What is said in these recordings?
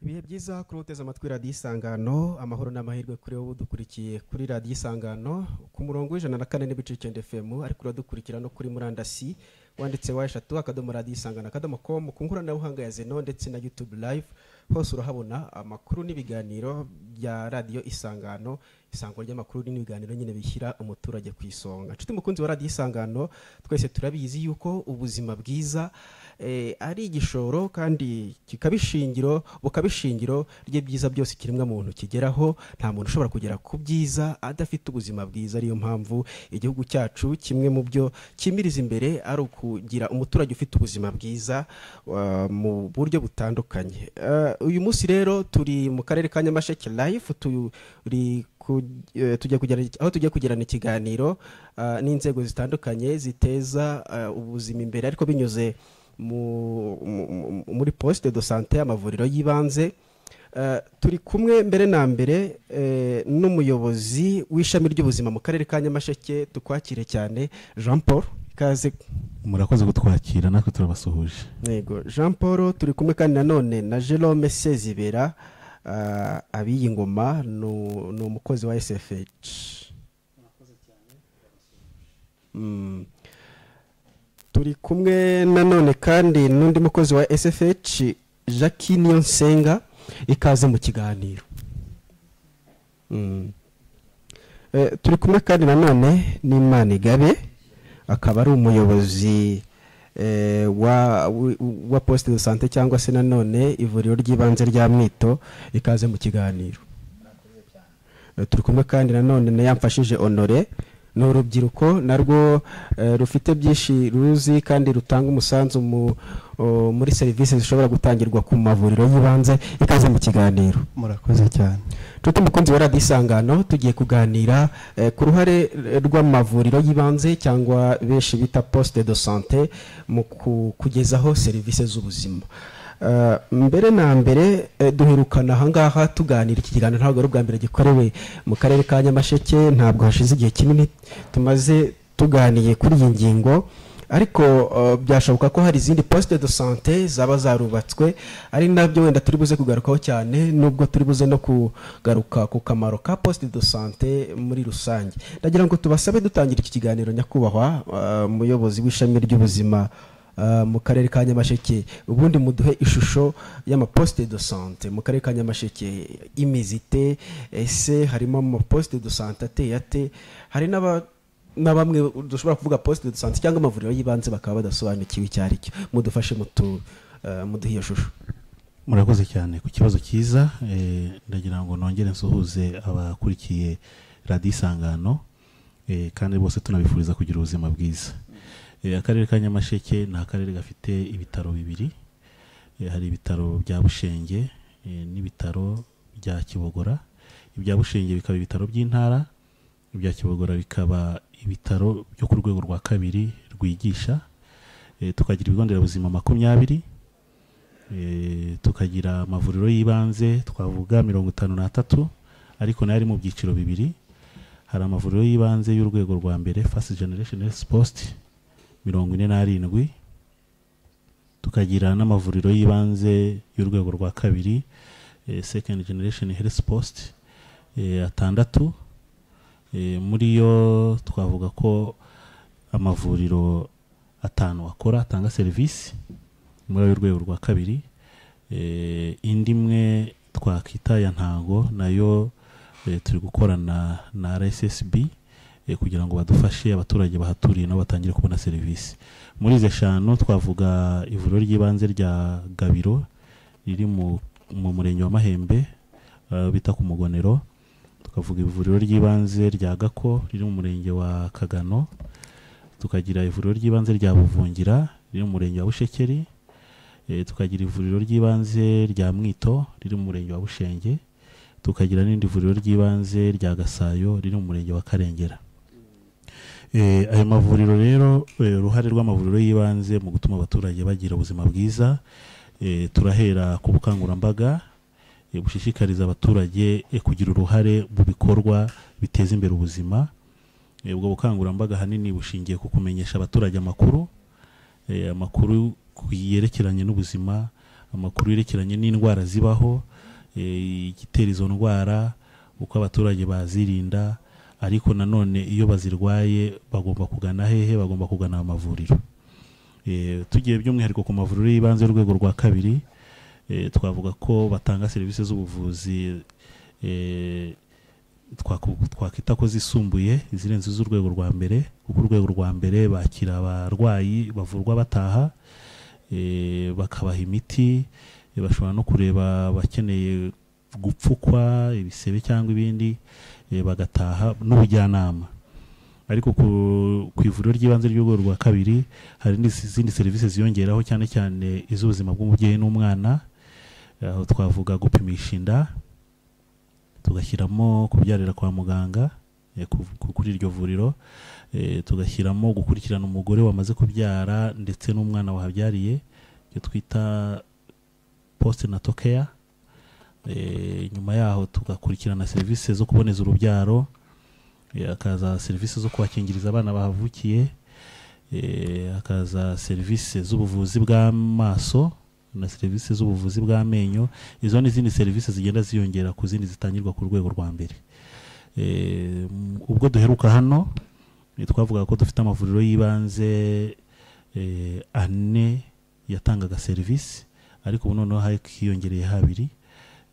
Ibihe byiza kuri uteze amatwi radiyo Isangano, amahoro n'amahirwe kuri wowe udukurikiye kuri radiyo Isangano ku murongo w'104.9 FM, ariko uradukurikira no kuri murandasi wanditse wa akadomo radiyo Isangano akadomo.com, ku nkoranabuhanga ya Zeno ndetse na YouTube live. Hose urahabona amakuru n'ibiganiro bya radiyo Isangano, isango ry'amakuru n'ibiganiro nyine bishyira umuturage ku isonga. Nshuti mukunzi wa radiyo Isangano, twese turabizi yuko ubuzima bwiza ari igishoro kandi bukabishingiro ry'ibyiza byose kiremwa muntu kigeraho. Nta muntu ushobora kugera ku byiza adafite ubuzima bwiza. Ariyo mpamvu igihugu cyacu kimwe mu byo kimiriza imbere ari ukugira umuturage ufite ubuzima bwiza mu buryo butandukanye. Uyu munsi rero turi mu karere ka Nyamasheke live, tujya kugirana ikiganiro n'inzego zitandukanye ziteza ubuzima imbere, ariko binyuze muri poste de santé, amavuriro y'ibanze. Turi kumwe mbere na mbere n'umuyobozi w'ishami ry'ubuzima mu karere ka Nyamasheke. Tukwakire cyane Jean Paul, kaze. Murakoze gutwakira, natwe turabasuhuje. Yego Jean Paul. Turi kumwe kandi nanone na Jerome Sezibera abiyi ngoma, ni umukozi wa SFH. Turi kumwe nanone kandi n'undi mukozi wa SFH, Jackie Niyonsenga, ikaze mu kiganiro. Turi kumwe kandi nanone n'Imana Igabe, akaba ari umuyobozi wa poste de santé cyangwa se nanone ivuriro ry'ibanze rya Mwito, ikaze mu kiganiro. Turi kumwe kandi nanone na Yamfashije Honore, ni urubyiruko narwo rufite byinshi ruzi kandi rutanga umusanzu muri serivisi zishobora gutangirwa ku mavuriro y'ibanze, ikaze mu kiganiro. Murakoze cyane. Tuti mukunzi wa radiyo Isangano, tugiye kuganira ku ruhare rw'amavuriro y'ibanze cyangwa benshi bita poste de santé mu kugezaho serivisi z'ubuzima. Mbere na mbere duherukana ahangaha tuganira iki kiganiro, ntabwo ari ubwa mbere gikorewe mu karere ka Nyamasheke, ntabwo hashize igihe kinini tumaze tuganiye kuri iyi ngingo, ariko byashoboka ko hari izindi poste de santé zaba zarubatswe, ari nabyo wenda turi buze kugarukaho cyane, nubwo turi buze no kugaruka ku kamaro ka poste de santé muri rusange. Ndagira ngo tubasabe dutangira iki kiganiro, nyakubahwa umuyobozi w'ishami ry'ubuzima mu karere ka Nyamasheke, ubundi muduhe ishusho y'amaposte de santé mu karere ka Nyamasheke, imizite ese harimo amaposte de santé ateye, hari na bamwe dushobora kuvuga poste de santé cyangwa amavuriro y'ibanze bakaba badasobanukiwe icyo ari cyo. Mudufashe muduhe iyo shusho. Murakoze cyane ku kibazo cyiza. Ndagira ngo nongere nsuhuze abakurikiye radiyo Isangano, kandi bose tunabifuriza kugira ubuzima bwiza. Akarere ka Nyamasheke ni akarere gafite ibitaro bibiri. Hari ibitaro bya Bushenge n'ibitaro bya Kibogora. Ibya Bushenge bikaba ibitaro by'intara, ibya Kibogora bikaba ibitaro byo ku rwego rwa kabiri rwigisha. Tukagira ibigo nderabuzima 20, tukagira amavuriro y'ibanze twavuga 53, ariko nayo ari mu byiciro bibiri. Hari amavuriro y'ibanze y'urwego rwa mbere, first generation health post 47, tukagira n'amavuriro y'ibanze y'urwego rwa kabiri, second generation health post 6. Muri yo twavuga ko amavuriro 5 akora atanga serivisi muri urwego rwa kabiri. Indi imwe twakita ya Ntango, nayo turi gukorana na RSSB kugira ngo badufashe abaturage bahaturiye nabo batangire kubona serivisi. Muri izo 5 twavuga ivuriro ry'ibanze rya Gabiro riri mu murenge wa Mahembe bita ku Mugonero, tukavuga ivuriro ry'ibanze rya Gako riri mu murenge wa Kagano, tukagira ivuriro ry'ibanze rya Buvungira riri mu murenge wa Bushekeri, tukagira ivuriro ry'ibanze rya Mwito riri mu murenge wa Bushenge, tukagira n'indi ivuriro ry'ibanze rya Gasayo riri mu murenge wa Karengera. Ayo mavuriro rero, uruhare rw'amavuriro y'ibanze mu gutuma abaturage bagira ubuzima bwiza, turahera ku bukangurambaga bushishikariza abaturage kugira uruhare mu bikorwa biteza imbere ubuzima. Ubwo bukangurambaga hanini bushingiye ku kumenyesha abaturage amakuru yerekeranye n'ubuzima, amakuru yerekeranye n'indwara zibaho, igitera izo ndwara, uko abaturage bazirinda, ariko nanone iyo bazirwaye bagomba kugana hehe, bagomba kugana amavuriro. Tugiye by'umwihariko ku mavuriro y'ibanze y'urwego rwa kabiri, twavuga ko batanga serivisi z'ubuvuzi twakwita ko zisumbuye izirenze z'urwego rwa mbere, kuko urwego rwa mbere bakira abarwayi bavurwa bataha, bakabaha imiti, bashobora no kureba bakeneye gupfukwa ibisebe cyangwa ibindi, bagataha n'ubujyanama. Ariko ku ivuriro ry'ibanze ry'urwego rwa kabiri hari n'izindi serivisi ziyongeraho, cyane cyane iz'ubuzima bw'umubyeyi n'umwana, aho twavuga gupimisha inda, tugashyiramo kubyarira kwa muganga kuri iryo vuriro, tugashyiramo gukurikirana umugore wamaze kubyara ndetse n'umwana wahabyariye, icyo twita postnatal care. Nyuma yaho tugakurikirana serivisi zo kuboneza urubyaro, hakaza serivisi zo kubakingiriza abana bahavukiye, hakaza serivisi z'ubuvuzi bw'amaso na serivisi z'ubuvuzi bw'amenyo. Izo n'izindi serivisi zigenda ziyongera ku zindi zitangirwa ku rwego rwa mbere. Ubwo duheruka hano twavuga ko dufite amavuriro y'ibanze 4 yatangaga serivisi, ariko ubu noneho hiyongereye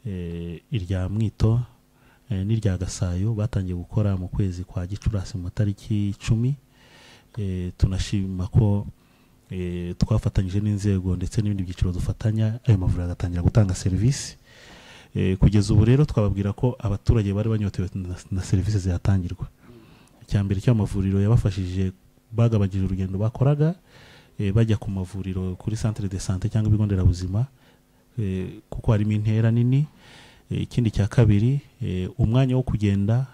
2, irya Mwito n'irya Gasayo batangiye gukora mu kwezi kwa Gicurasi mu tariki 10. Tunashima ko twafatanyije n'inzego ndetse n'ibindi byiciro dufatanya, ayo mavuriro agatangira gutanga serivisi. Kugeza ubu rero twababwira ko abaturage bari banyotewe na serivisi zihatangirwa. Icyambere cy'amavuriro yabafashije bagabagije urugendo bakoraga bajya ku mavuriro kuri centre de santé cyangwa ibigo nderabuzima, kuko harimo intera nini. Ikindi cya kabiri, umwanya wo kugenda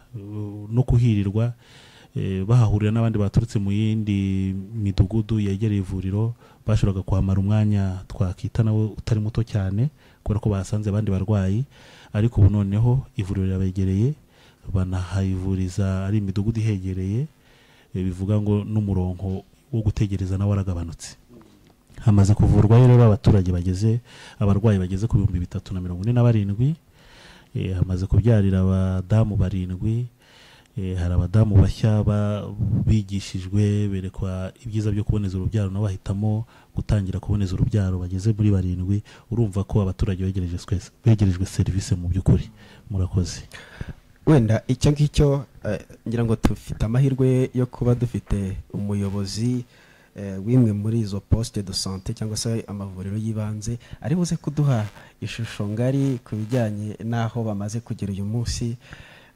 no kuhirirwa bahahurira n'abandi baturutse mu yindi midugudu yegereye ivuriro, bashoboraga kuhamara umwanya twakita nawe utari muto cyane, kubera ko basanze abandi barwayi. Ariko ubu noneho ivuriro rirabegereye, banahayivuriza ari imidugudu ihegereye, bivuga ngo n'umurongo wo gutegereza nawe waragabanutse. Hamaze kuvurwa rero abarwayi bageze ku 347, hamaze kubyarira abadamu 7, hari abadamu bashya bigishijwe berekwa ibyiza byo kuboneza urubyaro, nabo bahitamo gutangira kuboneza urubyaro bageze muri 7. Urumva ko abaturage begerejwe serivisi mu by'ukuri. Murakoze. Wenda icyo ngicyo ngira ngo tufite amahirwe yo kuba dufite umuyobozi wimwe muri izo poste de santé cyangwa se amavuriro y'ibanze, ari buze kuduha ishusho ngari ku bijyanye n'aho bamaze kugera uyu munsi.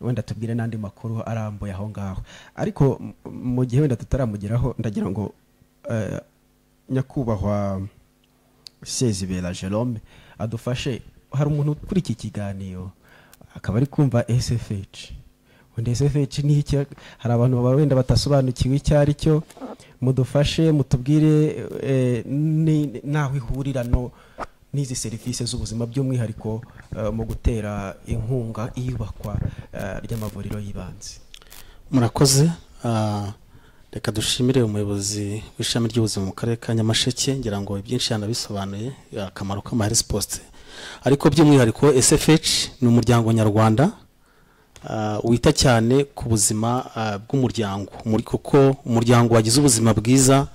Wenda tubwire n'andi makuru arambuye aho ngaho, ariko mu gihe wenda tutaramugeraho, ndagira ngo nyakubahwa Sezibera Jerome adufashe. Hari umuntu kuri iki kiganiro akaba ari kumva SFH. Wenda SFH ni iki? Hari abantu wenda batasobanukiwe icyo ari cyo. Mudufashe mutubwire naho ihurira n'izi serivisi z'ubuzima, by'umwihariko mu gutera inkunga iyubakwa ry'amavuriro y'ibanze. Murakoze. Reka dushimire umuyobozi w'ishami ry'ubuzima mu karere ka Nyamasheke, ngira ngo ibyinshi yanabisobanuye akamaro k'ama health post. Ariko by'umwihariko SFH ni umuryango nyarwanda wita cyane ku buzima bw'umuryango, kuko umuryango wagize ubuzima bwiza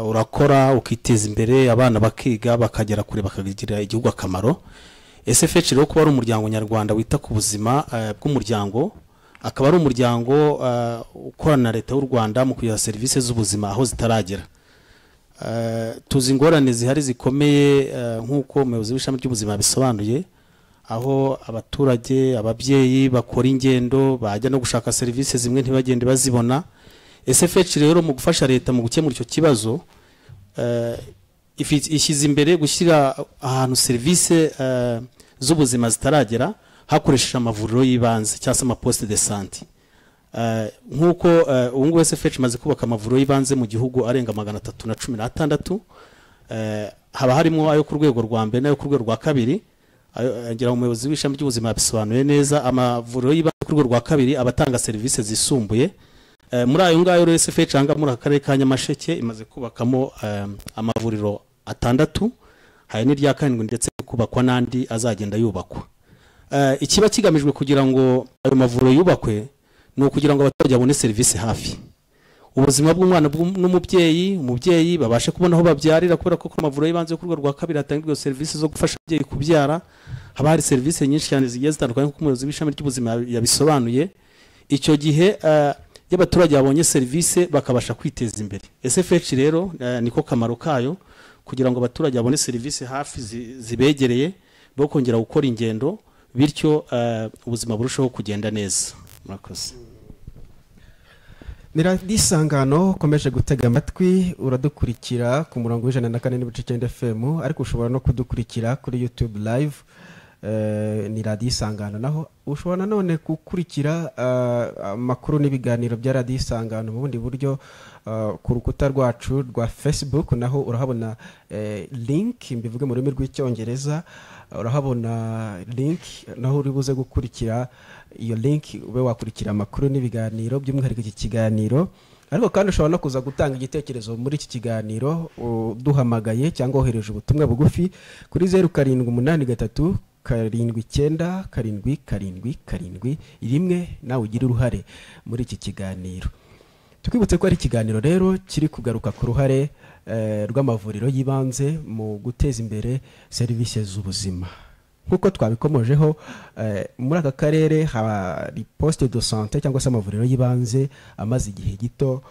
urakora ukiteza imbere, abana bakiga bakagera kure bakagira igihugu akamaro. SFH rero kuba ari umuryango nyarwanda wita ku buzima bw'umuryango, akaba ari umuryango ukorana na leta y'u Rwanda mu kugira serivisi z'ubuzima aho zitaragera. Tuzi ingorane zihari zikomeye, nk'uko umuyobozi w'ishami ry'ubuzima bisobanuye, aho abaturage ababyeyi bakora ingendo bajya no gushaka serivisi zimwe ntibagende bazibona. SFH rero mu gufasha leta mu gukemura icyo kibazo, ishyize imbere gushyira ahantu serivisi z'ubuzima zitaragera hakoresheje amavuriro y'ibanze cyangwa se amaposte de santé. Nk'uko ubu ngubu SFH imaze kubaka amavuriro y'ibanze mu gihugu arenga 316, haba harimo ayo ku rwego rwa mbere n'ayo ku rwego rwa kabiri. Ngira umuyobozi w'ishami ry'ubuzima yabisobanuye neza. Amavuriro y'ibanze ku rwego rwa kabiri abatanga serivisi zisumbuye. Muri ayo ngayo rero SFH anga muri akarere ka Nyamasheke imaze kubakamo amavuriro 6, hari n'irya 7 ndetse kubakwa n'andi azagenda yubakwa. ikiba kigamijwe kugira ngo ayo mavuriro yubakwe ni ukugira ngo abaturage babone serivisi hafi, ubuzima bw'umwana umubyeyi babashe kubona aho babyarira, kubera ko amavuriro y'ibanze ku rwego rwa kabiri hatangirwa serivisi zo gufasha ababyeyi kubyara. Haba hari serivisi nyinshi cyane zigiye zitandukanye nk'uko umuyobozi w'ishami ry'ubuzima yabisobanuye. Icyo gihe iyo abaturage babonye serivisi bakabasha kwiteza imbere. SFH rero niko kamaro kayo, kugira ngo abaturage babone serivisi hafi zibegereye, bo kongera gukora ingendo, bityo ubuzima burushaho kugenda neza. Murakoze. Ni radiyo Isangano ukomeje gutega amatwi, uradukurikira ku murongo w'104.9 FM, ariko ushobora no kudukurikira kuri YouTube live. Ni radiyo Isangano, naho ushobora nanone gukurikira amakuru n'ibiganiro bya radiyo Isangano mu bundi buryo ku rukuta rwacu rwa Facebook, naho urahabona link, mbivuge mu rurimi rw'icyongereza, urahabona link naho uri buze gukurikira iyo link, ube wakurikira amakuru n'ibiganiro by'umwihariko iki kiganiro. Ariko kandi ushobora no kuza gutanga igitekerezo muri iki kiganiro duhamagaye cyangwa wohereje ubutumwa bugufi kuri 0783 79777 nawe ugira uruhare muri iki kiganiro. Twibutse ko ari ikiganiro rero kiri kugaruka ku ruhare rw'amavuriro y'ibanze mu guteza imbere serivisi z'ubuzima. Nkuko twabikomojeho, muri aka karere hari poste de santé cyangwa se amavuriro y'ibanze amaze igihe gito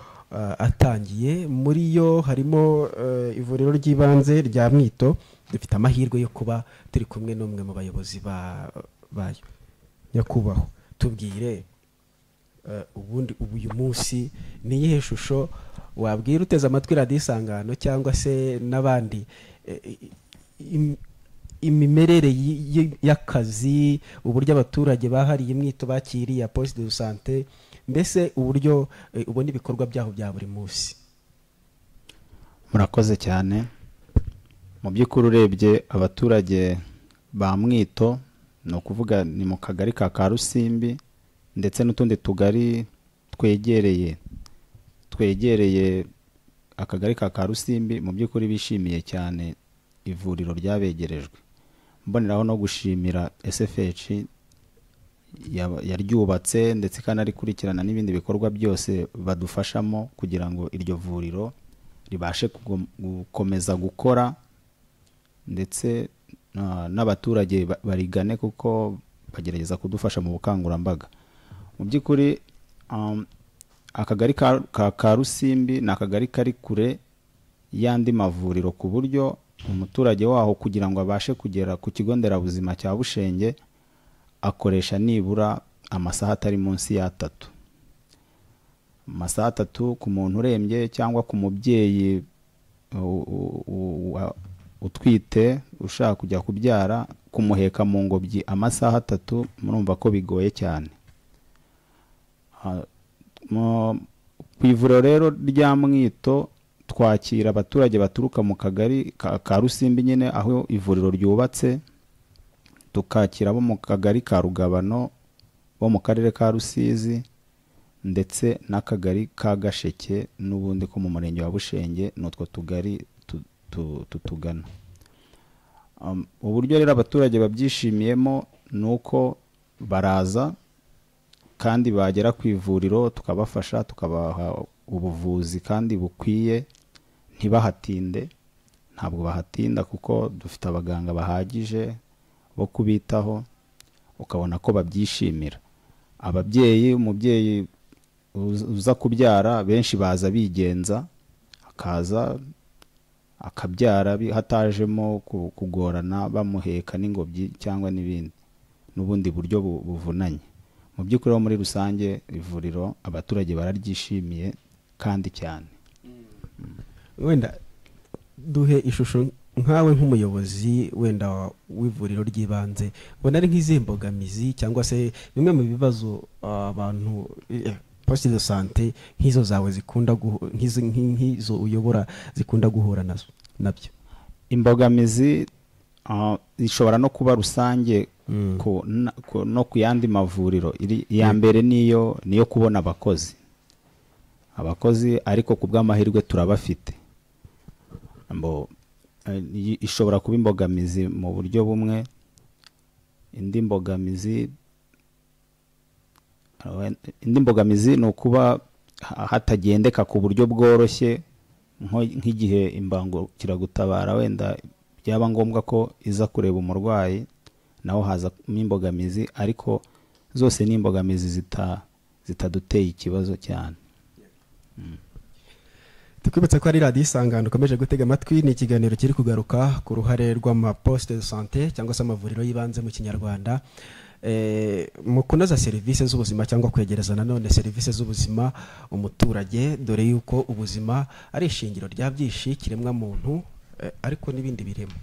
atangiye. Muri yo harimo ivuriro ry'ibanze rya Mwito. Dufite amahirwe yo kuba turi kumwe n'umwe mu bayobozi bayo. Nyakubahwa, tubwire ubundi uyu munsi ni iyihe shusho wabwira uteze amatwi radiyo Isangano cyangwa se n'abandi, imimerere y'akazi, uburyo abaturage bahariye Mwito bakiriye poste de santé, mbese uburyo ubona ibikorwa byaho bya buri munsi? Murakoze cyane. Mu by'ukuri urebye abaturage ba Mwito, ni ukuvuga ni mu kagari ka Karusimbi ndetse n'utundi tugari twegereye akagari ka Karusimbi, mu by'ukuri bishimiye cyane ivuriro ryabegerejwe. Mboneraho no gushimira SFH yaryubatse ndetse kandi arikurikirana n'ibindi bikorwa byose badufashamo kugira ngo iryo vuriro ribashe gukomeza gukora, ndetse n'abaturage barigane kuko bagerageza kudufasha mu bukangurambaga. Mu by'ukuri akagari ka Karusimbi ni akagari kari kure y'andi mavuriro, ku buryo umuturage waho kugira ngo abashe kugera ku kigo nderabuzima cya Bushenge akoresha nibura amasaha atari munsi y'3. Amasaha 3 ku muntu urembye cyangwa ku mubyeyi utwite ushaka kujya kubyara, kumuheka mu ngobyi amasaha 3, murumva ko bigoye cyane. Ku ivuriro rero rya Mwito twakira abaturage baturuka mu kagari ka Rusimbi nyine aho ivuriro ryubatse, tukakira abo mu kagari ka Rugabano, bo mu karere ka Rusizi, ndetse n'akagari ka Gasheke n'ubundi ko mu murenge wa Bushenge. N'utwo tugari tutugana. Uburyo rero abaturage babyishimiyemo nuko baraza kandi bagera ku ivuriro tukabafasha, tukabaha ubuvuzi kandi bukwiye, ntibahatinde. Ntabwo bahatinda kuko dufite abaganga bahagije bo kubitaho, ukabona ko babyishimira. Ababyeyi, umubyeyi uza kubyara benshi baza bigenza, akaza akabyara hatajemo kugorana bamuheka n'ingobyi cyangwa n'ubundi buryo buvunanye. Mu by'ukuri muri rusange ivuriro abaturage bararyishimiye kandi cyane. Wenda duhe ishusho nkawe nk'umuyobozi wenda w'ivuriro ry'ibanze, ubona ari nk'izihe mbogamizi cyangwa se bimwe mu bibazo abantu poste de santé nk'izo zawe zikunda nk'izo uyobora zikunda guhura nabyo? Imbogamizi zishobora no kuba rusange no ku yandi mavuriro. Iya mbere niyo kubona abakozi, ariko ku bw'amahirwe turabafite. Ishobora kuba imbogamizi mu buryo bumwe, indi mbogamizi ni ukuba hatagendeka ku buryo bworoshye nk'igihe imbangukiragutabara wenda byaba ngombwa ko iza kureba umurwayi naho hazamo imbogamizi, ariko zose ni imbogamizi zitaduteye ikibazo cyane. Tukwibutsa ko ari radiyo Isangano ukomeje gutega amatwi, ni ikiganiro kiri kugaruka ku ruhare rw'amaposte de sante cyangwa se amavuriro y'ibanze mu kinyarwanda mu kunoza serivisi z'ubuzima cyangwa kwegereza nanone serivisi z'ubuzima umuturage, dore yuko ubuzima ari ishingiro rya byinshi kiremwa muntu ariko n'ibindi birimo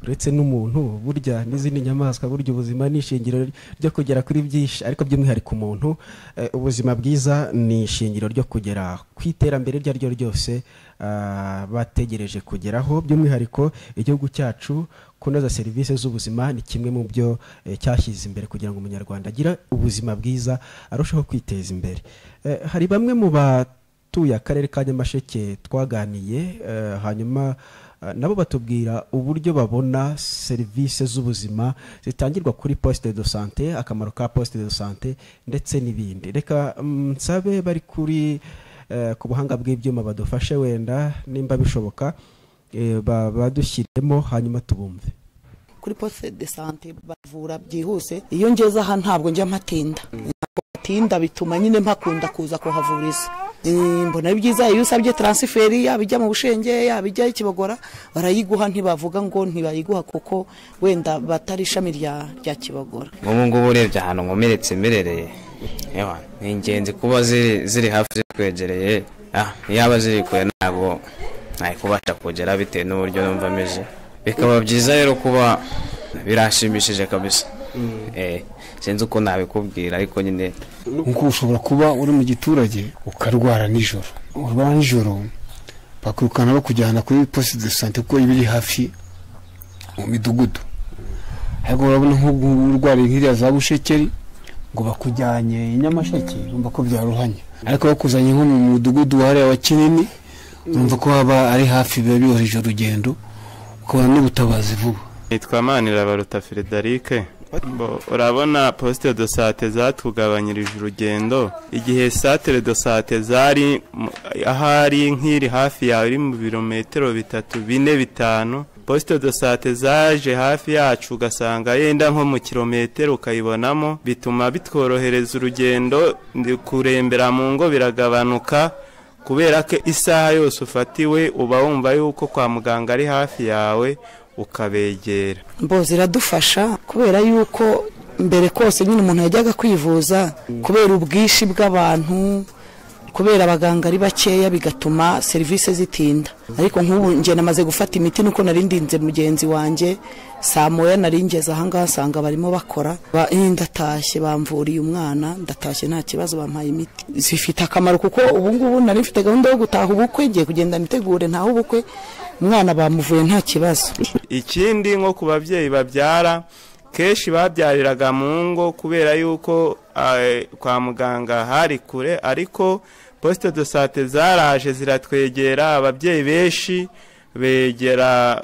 uretse n'umuntu, burya n'izindi nyamaswa, burya ubuzima ni ishingiro ryo kugera kuri byinshi, ariko by'umwihariko umuntu ubuzima bwiza ni ishingiro ryo kugera ku iterambere iryo ari ryo ryose bategereje kugeraho. By'umwihariko igihugu cyacu kunoza serivisi z'ubuzima ni kimwe mu byo cyashyize imbere kugira ngo umunyarwanda agire ubuzima bwiza arusheho kwiteza imbere. Hari bamwe mu batuye akarere ka Nyamasheke twaganiye, hanyuma nabo batubwira uburyo babona serivisi z'ubuzima zitangirwa kuri poste de sante, akamaro ka poste de sante ndetse n'ibindi. Reka nsabe bari kuri ku buhanga bw'ibyuma badufashe wenda nimba bishoboka badushyiremo hanyuma tubumve. Kuri poste de sante bavura byihuse, iyo ngeze aha ntabwo njya mpatinda, bituma nyine mpakunda kuza kuhavuriza. Mbona byiza iyo usabye transferi yabijya mu Bushenge yabijya Kibogora barayiguha, ntibavuga ngo ntibayiguha kuko wenda batari ishami rya Kibogora. Ubu ngubu urebye ahantu nkomeretse merereye ni ingenzi kuba ziri hafi twegereye, yaba ziri kure ntabwo kubasha kugera bitewe n'uburyo numva ameze. Bikaba byiza rero kuba birashimishije kabisa. Sinzi uko nabikubwira, ariko nyine nkuko ushobora kuba uri mu giturage ukarwara nijoro, urwara nijoro bakurukana bakujyana kuri poste de sante kuko ibiri hafi mu midugudu. Ariko urabona nk'urwara nk'iriya za Bushekeri ngo bakujyanye Nyamasheke urumva ko byaruhanye, ariko bakuzanye nko mu mudugudu wahariya wa Kinini urumva ko haba ari hafi, biba bihorije urugendo ukabona n'ubutabazi vuba. Nitwa Manirabaruta Frederic. Urabona poste de sante zatugabanyirije urugendo. Igihe centre de sante zari ahari nk'iri hafi yawe iri mu birometero 3, 4, 5, poste de sante zaje hafi yacu ugasanga yenda nko mu kilometero ukayibonamo, bituma bitworohereza urugendo, kurembera mu ngo biragabanuka kubera ko isaha yose ufatiwe uba wumva yuko kwa muganga ari hafi yawe ukabegera. Ziradufasha kubera yuko mbere kose nyine umuntu yajyaga kwivuza kubera ubwishi bw'abantu, kubera abaganga ari bakeya bigatuma serivisi zitinda. Ariko nk'ubu nje namaze gufata imiti nuko narindinze mugenzi wanjye saa moya naringeze aha ngaha nsanga barimo bakora, ndatashye bamvuriye umwana, ndatashye nta kibazo bampaye imiti. Zifite akamaro kuko ubu ngubu nari mfite gahunda yo gutaha ubukwe, ngiye kugenda nitegure ntaho ubukwe, umwana bamuvuye nta kibazo. Ikindi nko ku babyeyi babyara kenshi babyariraga mu ngo kubera yuko kwa muganga hari kure, ariko poste de sante zaraje ziratwegera, ababyeyi benshi begera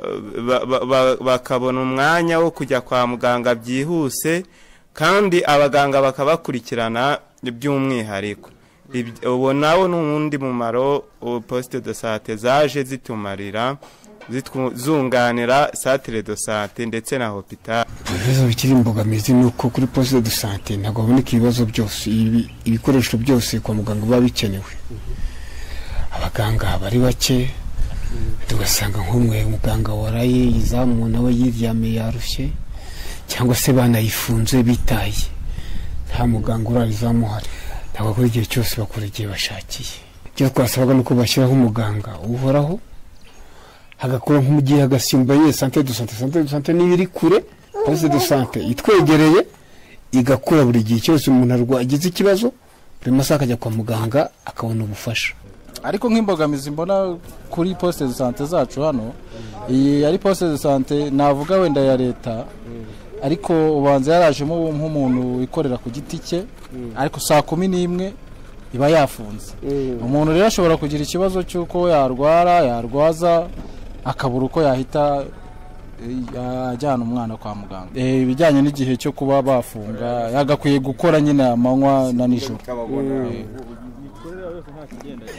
bakabona umwanya wo kujya kwa muganga byihuse, kandi abaganga bakabakurikirana by'umwihariko. Ubu nawo n'undi mumaro poste de sante zaje zitumarira, zunganira centre de sante ndetse na hospital. Ibibazo bikiri imbogamizi nuko kuri poste de sante ntabwo haboneka ibibazo byose, ibikoresho byose kwa muganga biba bikenewe. Abaganga bari bake, tugasanga nk'umwe muganga waraye yizamu nawe yiryamiye yarushye, cyangwa se banayifunze bitaye, nta muganga urarizamuhari. Ntabwo kuri igihe cyose bakora igihe bashakiye. Icyo twasabaga nuko bashyiraho umuganga uhoraho, hagakora nk'umugihe agasimbaye centre de sante n'ibiri kure, poste de sante itwegereye igakora buri gihe cyose umuntu agize ikibazo buri masaha akajya kwa muganga akabona ubufasha. Ariko nk'imbogamizi mbona kuri poste de sante zacu hano, iyi ari poste de sante navuga wenda ya leta, ariko ubanza yarajemo nk'umuntu wikorera ku giti cye, ariko saa 11 iba yafunze. Umuntu rero ashobora kugira ikibazo cy'uko yarwaza akabura uko yahita ajyana umwana kwa muganga. Ibijyanye n'igihe cyo kuba bafunga yagakwiye gukora nyine amanywa na nijoro,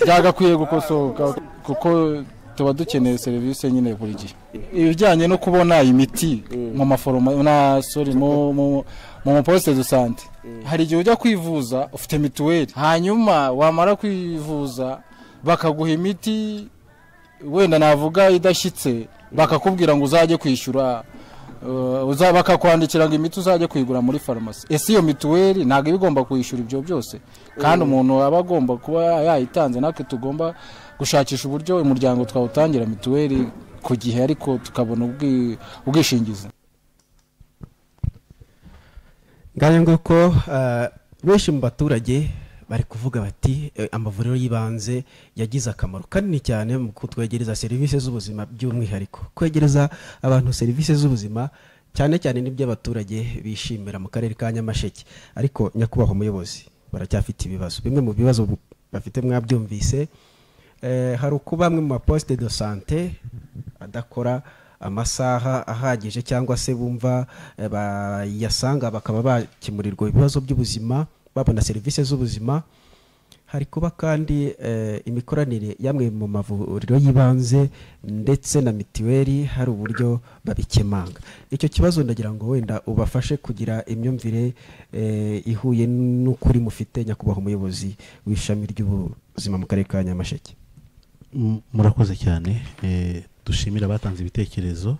byagakwiye gukosoka kuko tuba dukeneye serivisi nyine buri gihe. Ibijyanye no kubona imiti mu maforoma na mu poste de santé, hari igihe ujya kwivuza ufite mituweli, hanyuma wamara kwivuza bakaguha imiti wenda navuga idashyitse, bakakubwira ngo uzajye kwishyura, bakakwandikira ngo imiti uzajye kuyigura muri farumasi. Ese iyo mituweli ntabwo iba igomba kwishyura ibyo byose, kandi umuntu aba agomba kuba yayitanze. Natwe tugomba gushakisha uburyo umuryango twawutangira mituweli ku gihe, ariko tukabona ubwishingizi. ngayo nguko benshi mu baturage bari kuvuga bati amavuriro y'ibanze yagize akamaro kanini cyane mu kutwegereza serivisi z'ubuzima, by'umwihariko kwegereza abantu serivisi z'ubuzima cyane cyane n'ibyo abaturage bishimira mu karere ka Nyamasheke. Ariko nyakubahwa umuyobozi, baracyafite ibibazo. Bimwe mu bibazo bafite mwabyumvise, hari uko bamwe mu poste de santé adakora amasaha ahagije, cyangwa se bumva bayasanga bakaba bakimurirwa ibibazo by'ubuzima, babona serivisi z'ubuzima. Hari kuba kandi imikoranire yamwe mu mavuriro y'ibanze ndetse na mitiweli, hari uburyo babikemanga. Icyo kibazo ndagira ngo wenda ubafashe kugira imyumvire ihuye n'ukuri mufite, nyakubahwa umuyobozi w'ishami ry'ubuzima mu karere ka Nyamasheke. Murakoze cyane. Dushimira abatanze ibitekerezo,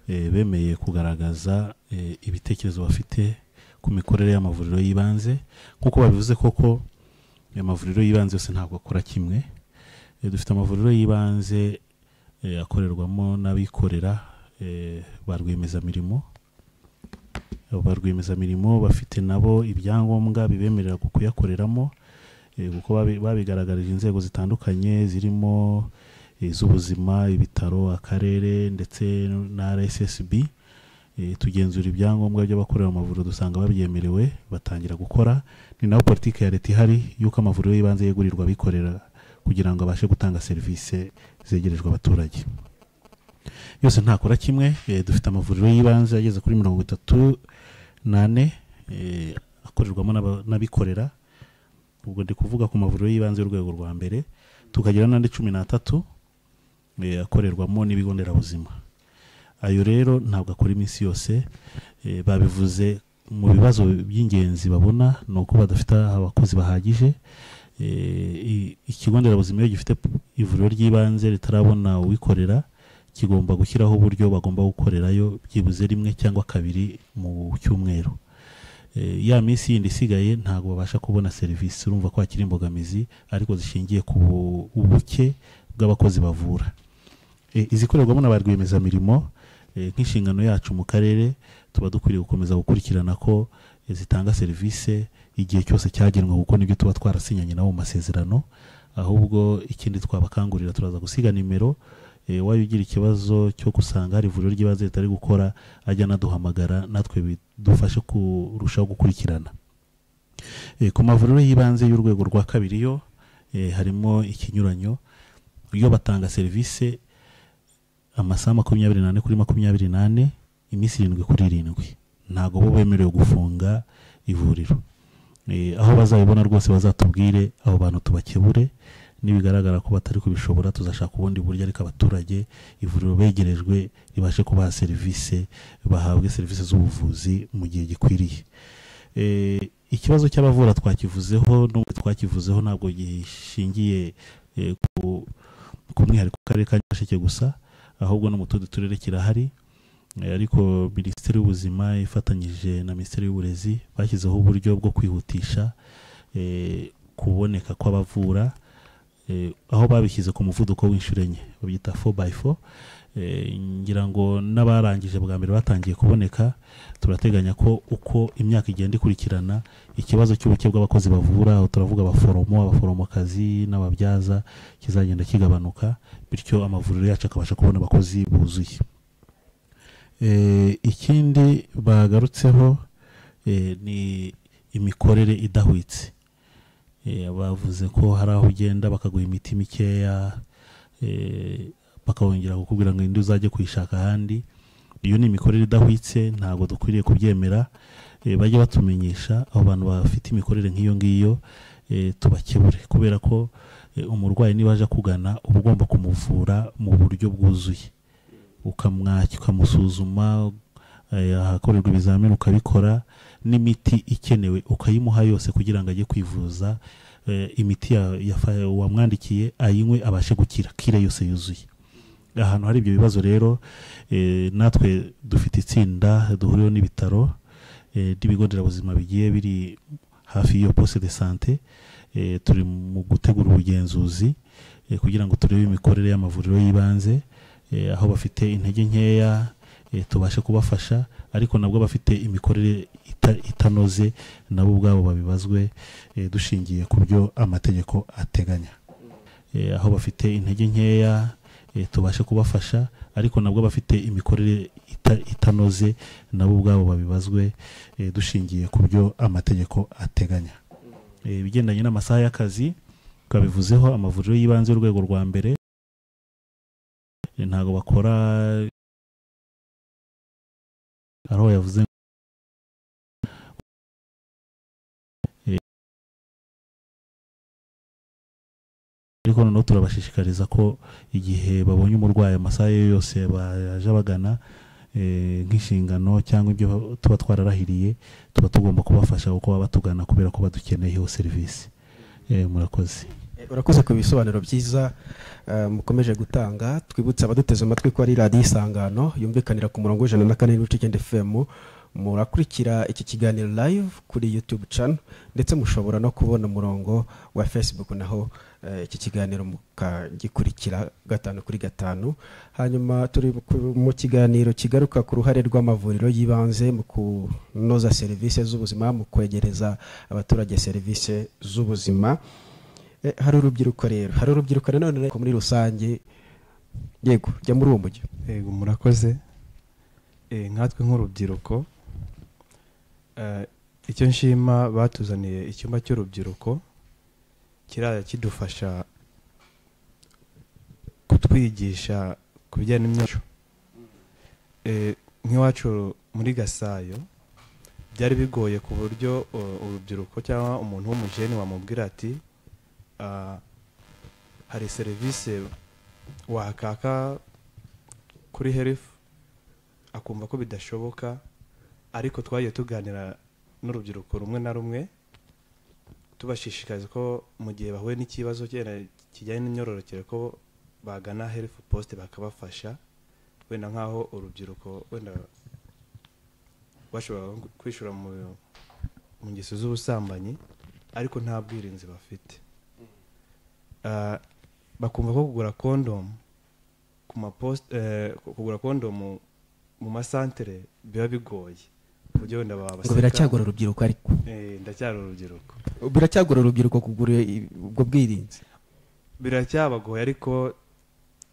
bemeye kugaragaza ibitekerezo bafite ku mikorere y'amavuriro y'ibanze. Kuko babivuze koko amavuriro y'ibanze yose ntabwo akora kimwe. Dufite amavuriro y'ibanze akorerwamo n'abikorera ba rwiyemezamirimo. Ba rwiyemezamirimo bafite nabo ibyangombwa bibemerera kuyakoreramo, kuko babigaragarije inzego zitandukanye zirimo iz'ubuzima, ibitaro, akarere ndetse na RSSB. Tugenzura ibyangombwa by'abakorera amavuriro, dusanga babyemerewe, batangira gukora. Ni naho politiki ya leta ihari yuko amavuriro y'ibanze yegurirwa abikorera kugira ngo abashe gutanga serivisi zegerejwe abaturage. Yose ntakora kimwe. Dufite amavuriro y'ibanze ageze kuri 38 akorerwamo n'abikorera. Ubwo ndi kuvuga ku mavuriro y'ibanze y'urwego rwa mbere. Tukagira n'andi 13 akorerwamo n'ibigo nderabuzima. Ayo rero ntabwo akora iminsi yose. Babivuze mu bibazo by'ingenzi babona ni uko badafite abakozi bahagije. Ikigo nderabuzima iyo gifite ivuriro ry'ibanze ritarabona uwikorera, kigomba gushyiraho uburyo bagomba gukorerayo byibuze rimwe cyangwa kabiri mu cyumweru. Ya minsi yindi isigaye ntabwo babasha kubona serivisi. Urumva ko hakiri imbogamizi ariko zishingiye ku buke bw'abakozi bavura. Izikorerwamo na ba rwiyemezamirimo, nk'inshingano yacu mu karere tuba dukwiriye gukomeza gukurikirana ko zitanga serivisi igihe cyose cyagenwe, kuko nibyo tuba twarasinyanye nabo mu masezerano. Ahubwo ikindi twabakangurira, turaza gusiga nimero, wayo ugira ikibazo cyo gusanga hari ivuriro ry'ibanze ritari gukora, ajya naduhamagara natwe bidufashe kurushaho gukurikirana. Ku mavuriro y'ibanze y'urwego rwa kabiri yo harimo ikinyuranyo. Iyo batanga serivisi amasaha 24 kuri 24, iminsi 7 kuri 7, ntago bo bemerewe gufunga ivuriro. Aho bazabibona rwose bazatubwire, abo bantu tubakebure. Nibigaragara ko batari kubishobora, tuzashaka ubundi buryo, ariko abaturage ivuriro begerejwe ribashe kubaha serivisi, bahabwe serivisi z'ubuvuzi mu gihe gikwiriye. Ikibazo cy'abavura twakivuzeho ntabwo gishingiye ku mwihariko karere ka Nyamasheke gusa, ahubwo no mu tundi turere kirahari. Ariko Minisiteri y'Ubuzima ifatanyije na Minisiteri y'Uburezi bashyizeho uburyo bwo kwihutisha kuboneka kw'abavura, aho babishyize ku muvuduko w'inshuro enye, babyita 4x4. Ngira ngo n'abarangije bwa mbere batangiye kuboneka. Turateganya ko uko imyaka igenda ikurikirana, ikibazo cy'ubuke bw'abakozi bavura, aho turavuga abaforomokazi n'ababyaza, kizagenda kigabanuka, bityo amavuriro yacu akabasha kubona abakozi buzuye. Ikindi bagarutseho ni imikorere idahwitse. Bavuze ko hari aho ugenda bakaguha imiti mikeya, bakawongera kukubwira ngo indi uzajye kuyishaka ahandi. iyo ni imikorere idahwitse ntabwo dukwiriye kubyemera. Bajye batumenyesha abo bantu bafite imikorere nk'iyo ngiyo, tubakebure, kubera ko umurwayi niba aje kugana uba ugomba kumuvura mu buryo bwuzuye, ukamusuzuma, ahakorerwa ibizamini ukabikora, n'imiti ikenewe ukayimuha yose kugira ngo ajye kwivuza, imiti wamwandikiye ayinywe abashe gukira kire yose yuzuye. Ahantu hari ibyo bibazo rero, natwe dufite itsinda duhuriyeho n'ibitaro n'ibigo nderabuzima bigiye biri hafi y'iyo poste de santé. Turi mu gutegura ubugenzuzi kugira ngo turebe imikorere y'amavuriro y'ibanze, aho bafite intege nkeya tubashe kubafasha, ariko nabwo bafite imikorere itanoze nabo ubwabo babibazwe dushingiye ku byo amategeko ateganya. Aho bafite intege nkeya tubashe kubafasha, ariko nabwo bafite imikorere itanoze nabo ubwabo babibazwe dushingiye ku byo amategeko ateganya. Bigendanye n'amasaha y'akazi twabivuzeho, amavuriro y'ibanze y'urwego rwa mbere ntago bakora, aho yavuze ariko noneho turabashishikariza ko igihe babonye umurwayi amasaha yose baje bagana nk'inshingano cyangwa ibyo tuba twararahiriye, tuba tugomba kubafasha kuko baba batugana kubera ko badukeneyeho serivisi. Murakoze. Urakoze ku bisobanuro byiza mukomeje gutanga. Twibutse abaduteze amatwi ko ari Radio Isangano yumvikanira ku murongo w'104.9 FM. Murakurikira iki kiganiro live kuri YouTube channel, ndetse mushobora no kubona umurongo wa Facebook naho iki kiganiro mukagikurikira 5x5. Hanyuma turi mu kiganiro kigaruka ku ruhare rw'amavuriro y'ibanze mu kunoza serivisi z'ubuzima, mu kwegereza abaturage serivisi z'ubuzima. Hari urubyiruko rero, hari urubyiruko none muri rusange, yego jya muri uwo mujyi. Yego murakoze. Nkatwe nk'urubyiruko, icyo nshima batuzaniye icyumba cy'urubyiruko kiraya kidufasha kutwigisha ku bijyanye n'imyuga. Nk'iwacu muri Gasayo byari bigoye ku buryo urubyiruko cyangwa umuntu w'umujeni wamubwira ati hari serivisi wakaka kuri health, akumva ko bidashoboka. Ariko twagiye tuganira n'urubyiruko rumwe na rumwe tubashishikariza ko mu gihe bahuye n'ikibazo kijyanye n'imyororokere ko bagana health post bakabafasha, wenda nk'aho urubyiruko wenda bashobora kwishura mu ngeso z'ubusambanyi ariko nta bwirinzi bafite. Bakumva ko kugura condom ku mapost, kugura condom mu masantere biba bigoye, buryo wenda babaseka. Biracyagora urubyiruko ariko. Ndacyari urubyiruko. Biracyagora urubyiruko kugura ubwo bwirinzi. Biracyabagoye, ariko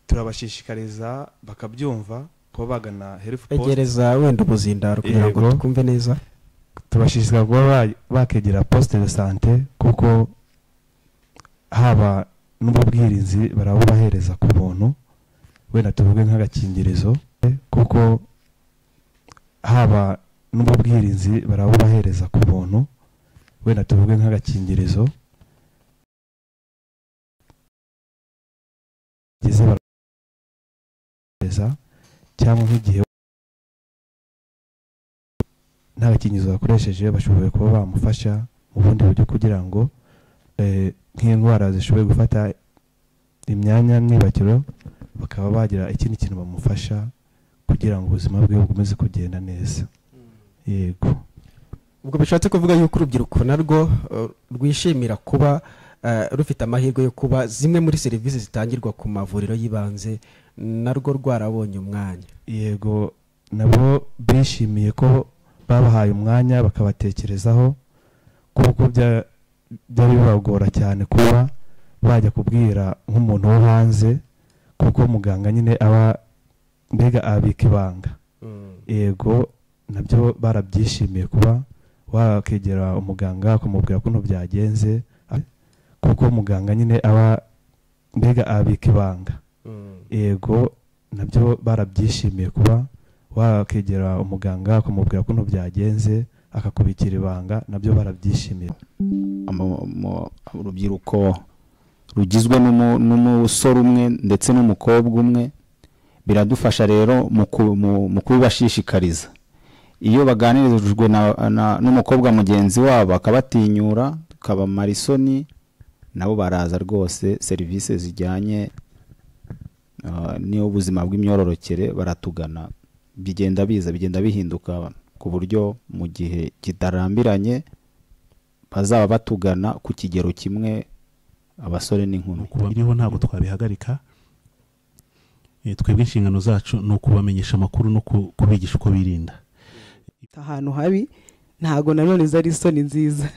turabashishikariza bakabyumva ko bagana health post. Egereza wenda ubuzindaro kugira ngo tukumve neza. Tubashishikariza kuba bakegera poste de santé, kuko haba n'ubwirinzi barabubahereza ku buntu, wenda tuvuge nk'agakingirizo, kuko haba n'ubwirinzi barabubahereza ku buntu, wenda tuvuge nk'agakingirizo cyangwa nk'igihe nta gakingirizo bakoresheje bashoboye kuba bamufasha mu bundi buryo kugira ngo nk'indwara zishoboye gufata imyanya n'ibakiro bakaba bagira ikindi kintu bamufasha kugira ngo ubuzima bwe bukomeze kugenda neza. Yego. Ubwo bishatse kuvuga yuko urubyiruko narwo rwishimira kuba rufite amahirwe yo kuba zimwe muri serivisi zitangirwa ku mavuriro y'ibanze narwo rwarabonye umwanya. Yego, nabo bishimiye ko babahaye umwanya bakabatekerezaho, kuko byari bibagora cyane kuba bajya kubwira nk'umuntu wo hanze, kuko muganga nyine aba mbega abika ibanga. Yego, nabyo barabyishimiye kuba wakegera umuganga ukamubwira ko byagenze, kuko muganga nyine aba mbega abika ibanga. Yego, nabyo barabyishimiye kuba wakegera umuganga akamubwira ko byagenze akakubikira ibanga nabyo barabyishimira. Urubyiruko rugizwe n'umusore umwe ndetse n'umukobwa umwe biradufasha rero mu kubibashishikariza. Iyo baganirijwe n'umukobwa mugenzi wabo akabatinyura akabamara isoni, nabo baraza rwose serivisi zijyanye n'ubuzima bw'imyororokere baratugana, bigenda bihinduka ku buryo mu gihe kitarambiranye bazaba batugana ku kigero kimwe abasore n'inkumi. Biriho ntabwo twabihagarika. Twebwe inshingano zacu ni ukubamenyesha amakuru no kubigisha uko birinda. Ahantu habi ntago nanone zari isoni nziza.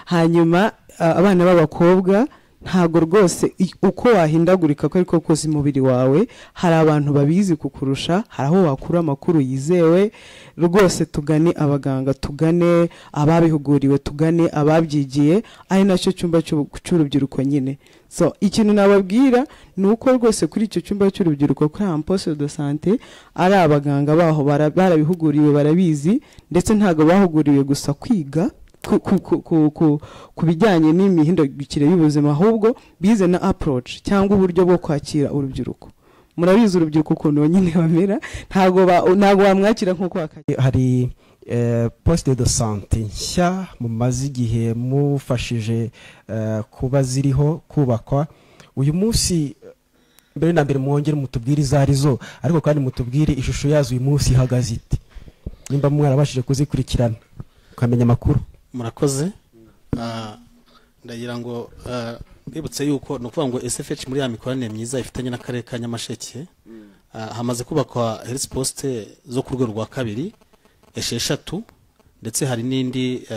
Hanyuma abana b'abakobwa ntago rwose uko wahindagurika ko ariko kose umubiri wawe hari abantu babizi kukurusha, hari aho wakura amakuru yizewe. Rwose tugane abaganga, tugane ababihuguriwe, tugane ababyigiye, ari nacyo cyumba cy'urubyiruko nyine. So ikintu nababwira ni uko rwose kuri icyo cyumba cy'urubyiruko kuri poste de santé ari abaganga baho barabihuguriwe, barabizi, ndetse ntago bahuguriwe gusa kwiga ku bijyanye n'imihindagurikire y'ubuzima, ahubwo bize na approach cyangwa uburyo bwo kwakira urubyiruko. Murabizi urubyiruko ukuntu nyine bamera, ntago bamwakira nk'uko wakakira. Hari poste de santé nshya mumaze igihe mufashije kuba ziriho kubakwa. Uyu munsi mbere na mbere mwongere mutubwire izarizo, ariko kandi mutubwire ishusho yazo uyu munsi ihagaze ite, nimba mwarabashije kuzikurikirana ukamenya amakuru. Murakoze. Ndagira ngo bibutse yuko no kuvuga ngo SFH muri ya mikoranire myiza ifitanye n'akarere ka Nyamasheke hamaze kubakwa health post zo ku rwego rwa 2 esheshatu, ndetse hari n'indi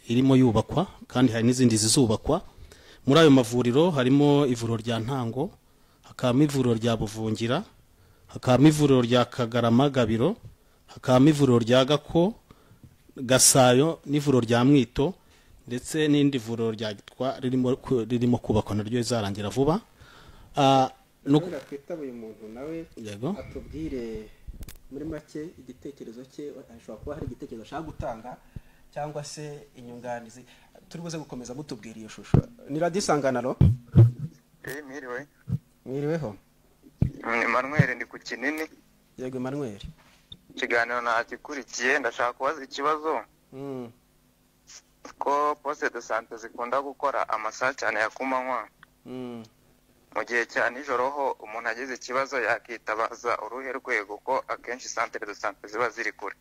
irimo yubakwa kandi hari n'izindi zizubakwa. Muri ayo mavuriro harimo ivuriro rya Ntango, hakaba ivuriro rya Buvungira, hakaba ivuriro rya Kagarama Gabiro, hakaba ivuriro rya Gako Gasayo n'ivuriro rya Mwito, ndetse n'indi vuriro rya Gitwa ririmo kubakwa naryo izarangira vuba. No kwitabuye umuntu nawe atubwire muri make igitekerezo cye, ashobora kuba hari igitekerezo ashaka gutanga cyangwa se inyunganizi. Turi buze gukomeza mutubwira iyo shusho. Ni Radio Isanganiro. Mwiriwe. Mwiriweho. Emmanuel ndi ku Kinini. Yego Emmanuel. Ikiganiro nakikurikiye, ndashaka kubaza ikibazo. Ko poste de santé zikunda gukora amasaha cyane ya kumanywa. Mu gihe cya nijoro ho umuntu agize ikibazo yakitabaza uruhe rwego, ko akenshi centre de santé ziba ziri kure.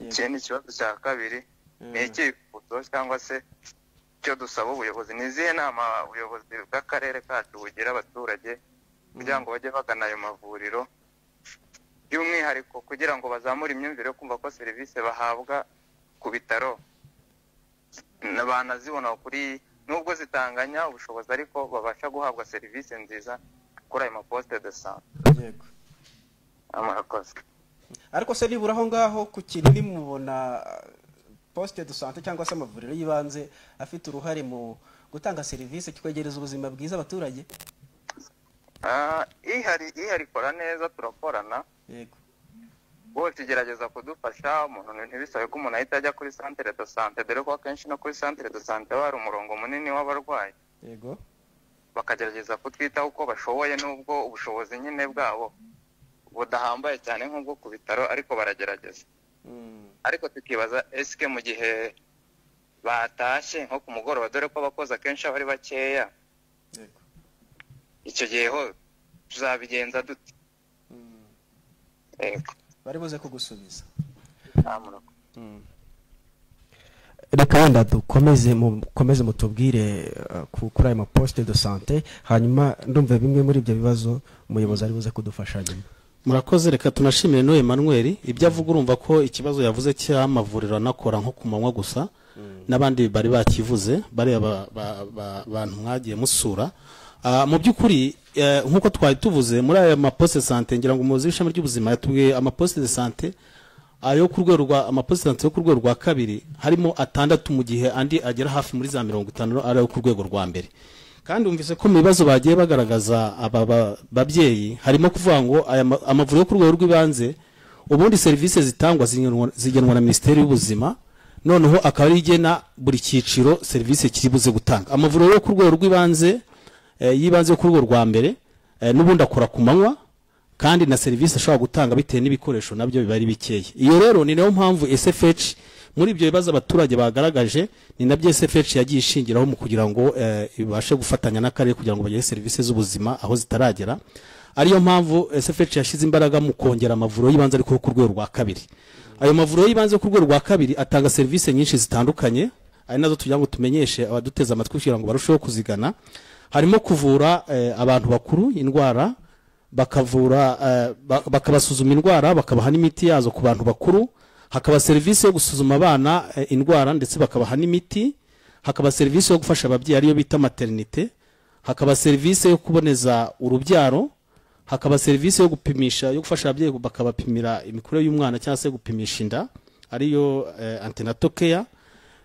Ikindi kibazo cya kabiri ni icyifuzo cyangwa se cyo dusaba ubuyobozi, ni izihe nama ubuyobozi bw'akarere kacu bugira abaturage kugira ngo bajye bagana ayo mavuriro, by'umwihariko kugira ngo bazamure imyumvire yo kumva ko serivisi bahabwa ku bitaro banazibona kuri, nubwo zitanganya ubushobozi ariko babasha guhabwa serivisi nziza kuri ayo maposte de santé. Yego. Amarakoze. Ariko se nibura aho ngaho ku Kinini mubona poste de santé cyangwa se amavuriro y'ibanze afite uruhare mu gutanga serivisi kwegereza ubuzima bwiza abaturage? Ihari kora neza, turakorana. Yego. Bose gerageza kudufasha, umuntu ntibisabe ko umuntu ahita ajya kuri centre de santé, dore ko akenshi no kuri centre de santé hari umurongo munini w'abarwayi. Yego. Bakagerageza kutwitaho uko bashoboye, nubwo ubushobozi nyine bwabo budahambaye cyane nk'ubwo ku bitaro, ariko baragerageza. Ariko tukibaza eske mu gihe batashye nko ku mugoroba, dore ko abakozi akenshi bari bakeya, icyo gihe ho tuzabigenza dute? Bari buze kugusubiza. reka wenda dukomeze mutubwire kuri ayo maposite de sante, hanyuma ndumva bimwe muri ibyo bibazo umuyobozi ari buze kudufasha nyuma. Murakoze, reka tunashimire no Emmanuel ibyo avuga. Urumva ko ikibazo yavuze cy'amavuriro anakora nko ku manywa gusa, n'abandi bari bakivuze, bari abantu mwagiye musura. Mu by'ukuri nk'uko twari tuvuze muri aya maposite de sante, ngira ngo umuyobozi w'ishami ry'ubuzima yatubwiye amaposite de sante ayo ku rwego rwa amaposite de sante yo ku rwego rwa kabiri harimo 6, mu gihe andi agera hafi muri za 50 ari ayo ku rwego rwa mbere. kandi umvise ko mu bibazo bagiye bagaragaza aba babyeyi harimo kuvuga ngo amavuriro yo ku rwego rw'ibanze ubundi serivisi zitangwa zigenwa na Minisiteri y'Ubuzima, noneho akaba ari igena buri cyiciro serivisi kiri buze gutanga. Amavuriro yo ku rwego rw'ibanze yibanze ku rwego rwa mbere n'ubundi akora ku manywa, kandi na serivisi ashobora gutanga bitewe n'ibikoresho nabyo biba ari bikeye. Iyo rero ni nayo mpamvu SFH muri ibyo bibazo abaturage bagaragaje, ni nabyo SFH yagiye ishingiraho mu kugira ngo ibashe gufatanya n'akarere kugira ngo bagire serivisi z'ubuzima aho zitaragera. Ariyo mpamvu SFH yashize imbaraga mu kongera amavuriro y'ibanze ariko ku rwego rwa kabiri. Ayo mavuriro y'ibanze ku rwego rwa kabiri atanga serivisi nyinshi zitandukanye, ari nazo tugira ngo tumenyeshe abaduteza amatwi kugira ngo barusheho kuzigana. Harimo kuvura abantu bakuru indwara, bakabasuzuma indwara, bakabaha n'imiti yazo ku bantu bakuru. Hakaba serivisi yo gusuzuma abana indwara ndetse bakabaha n'imiti. Hakaba serivisi yo gufasha ababyeyi ariyo bita maternité. Hakaba serivisi yo kuboneza urubyaro. Hakaba serivisi yo gupimisha, yo gufasha ababyeyi bakabapimira imikurire y'umwana cyangwa se gupimisha inda ariyo antenatal care.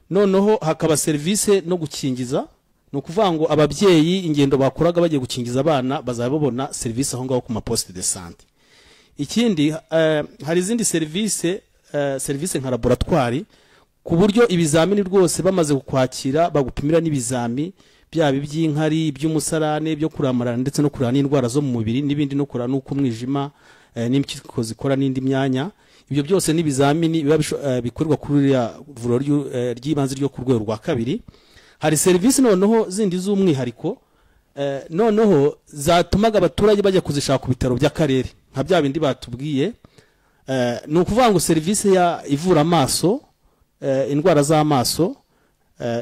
Noneho hakaba serivisi no gukingiza, no kuvuga ngo ababyeyi ingendo bakoraga bagiye gukingiza abana bazababona serivisi aho ngaho ku ma poste de santé. Ikindi hari izindi serivisi nka laboratoire, ku buryo ibizamini rwose bamaze kukwakira bagupimira n'ibizami byaba iby'inkari, by'umusarane, byo kuramarana ndetse no kurana n'indwara zo mu mubiri n'ibindi, no kurana n'uko umwijima n'impyiko zikora n'indi myanya. Ibyo byose n'ibizamini biba bikorwa kuri vuriro ry'ibanze ryo ku rwego rwa kabiri. Hari serivisi noneho zindi z'umwihariko noneho zatumaga abaturage bajya kuzishaka ku bitaro by'akarere, nka bya bindi batubwiye. Ni ukuvuga ngo serivisi ivura amaso, indwara z'amaso,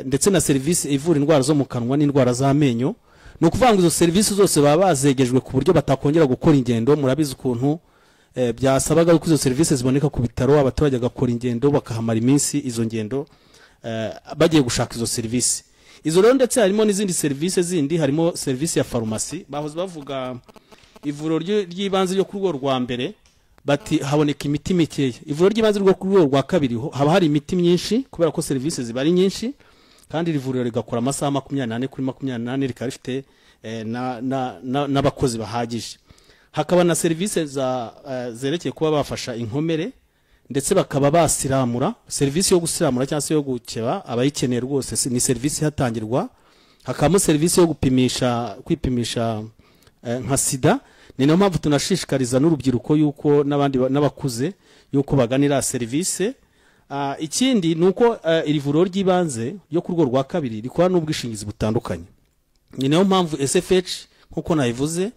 ndetse na serivisi ivura indwara zo mu kanwa n'indwara z'amenyo. Ni ukuvuga ngo izo serivisi zose baba bazegejwe ku buryo batakongera gukora ingendo. Murabizi ukuntu byasabaga ko izo serivisi ziboneka ku bitaro, abaturage bagakora ingendo bakahamara iminsi izo ngendo bagiye gushaka izo serivisi. Izo rero ndetse harimo n'izindi serivisi zindi, harimo serivisi ya farumasi. Bahoze bavuga ivuriro ry'ibanze ryo ku rwego rwa mbere bati haboneka imiti mikeya. Ivuriro ry'ibanze ryo ku rwego rwa kabiri haba hari imiti myinshi kubera ko serivisi ziba ari nyinshi, kandi iri vuriro rigakora amasaha 24 kuri 24, rikaba rifite n'abakozi bahagije. Hakaba na serivisi zerekeye kuba bafasha inkomere ndetse bakaba basiramura. Serivisi yo gusiramura cyangwa se yo gukeba abayikeneye rwose ni serivisi hatangirwa. Hakabamo serivisi yo kwipimisha nka sida. Ni nayo mpamvu tunashishikariza n'urubyiruko yuko n'abandi n'abakuze yuko baganira serivisi. Ikindi nuko iri vuriro ry'ibanze ryo ku rwego rwa kabiri rikora n'ubwishingizi butandukanye. Ni nayo mpamvu SFH nkuko nayivuze,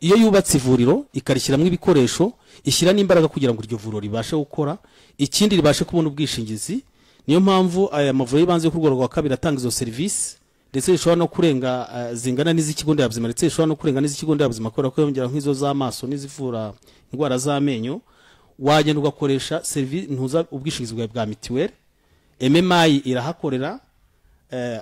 iyo yubatse ivuriro ikarishyiramo ibikoresho, ishyira n'imbaraga kugira ngo iryo vuriro ribashe gukora, ikindi ribashe kubona ubwishingizi. Niyo mpamvu aya mavuriro y'ibanze yo ku rwego rwa kabiri atanga izo serivisi, ndetse rishobora no kurenga zingana n'iz'ikigo nderabuzima, ndetse rishobora no kurenga n'iz'ikigo nderabuzima kubera ko yongera nk'izo z'amaso n'izivura indwara z'amenyo. Wagenda ugakoresha serivisi ntuza ubwishingizi bwa mituweli. MMI irahakorera,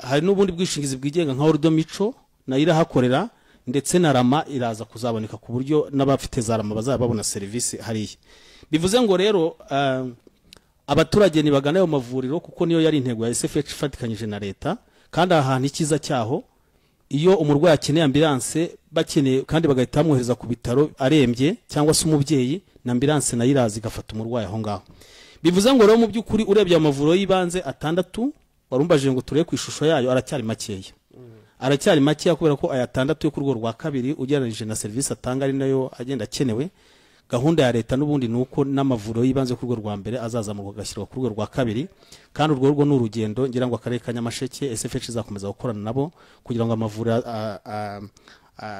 hari n'ubundi bwishingizi bwigenga nka Ordo Mico nayo irahakorera, ndetse na Rama iraza kuzaboneka ku buryo n'abafite za Rama bazaba babona serivisi hariya. Bivuze ngo rero abaturage nibagana ayo mavuriro kuko niyo yari intego ya SFH ifatikanyije na leta. Kandi ahantu ikiza cyaho, iyo umurwayi akeneye ambulance bakeneye kandi bagahita bamwohereza ku bitaro arembye cyangwa se umubyeyi, na ambulance nayo iraza igafata umurwayi aho ngaho. Bivuze ngo rero mu by'ukuri urebye amavuriro y'ibanze 6 warumbaje ngo turebe ku ishusho yayo aracyari makeya. Aracyari makeya kubera ko aya 6 yo ku rwego rwa kabiri ugereranije na serivisi atanga ari nayo agenda akenewe. Gahunda ya leta n'ubundi nuko n'amavuriro y'ibanze ku rwego rwa mbere azazamurwa gashyirwa ku rwego rwa kabiri, kandi urwo rwo n'urugendo ngira ngo akarere ka Nyamasheke SFH izakomeza gukorana nabo kugira ngo amavuriro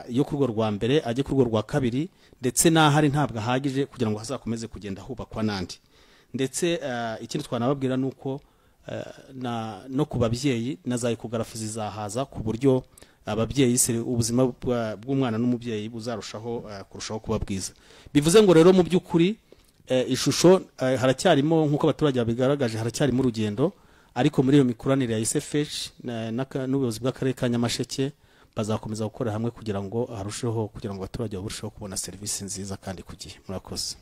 yo ku rwego rwa mbere ajye ku rwego rwa kabiri, ndetse n'ahari ntabwo ahagije kugira ngo hazakomeze kugenda hubakwa n'andi. Ndetse ikindi twanababwira nuko no ku babyeyi na za ecography zizahaza ku buryo ababyeyi ubuzima bw'umwana n'umubyeyi buzarushaho kurushaho kuba bwiza. Bivuze ngo rero mu by'ukuri ishusho haracyarimo nk'uko abaturage babigaragaje, haracyarimo urugendo, ariko muri iyo mikoranire ya SFH n'ubuyobozi bw'akarere ka Nyamasheke bazakomeza gukorera hamwe kugira ngo abaturage barusheho kubona serivisi nziza kandi ku gihe. Murakoze.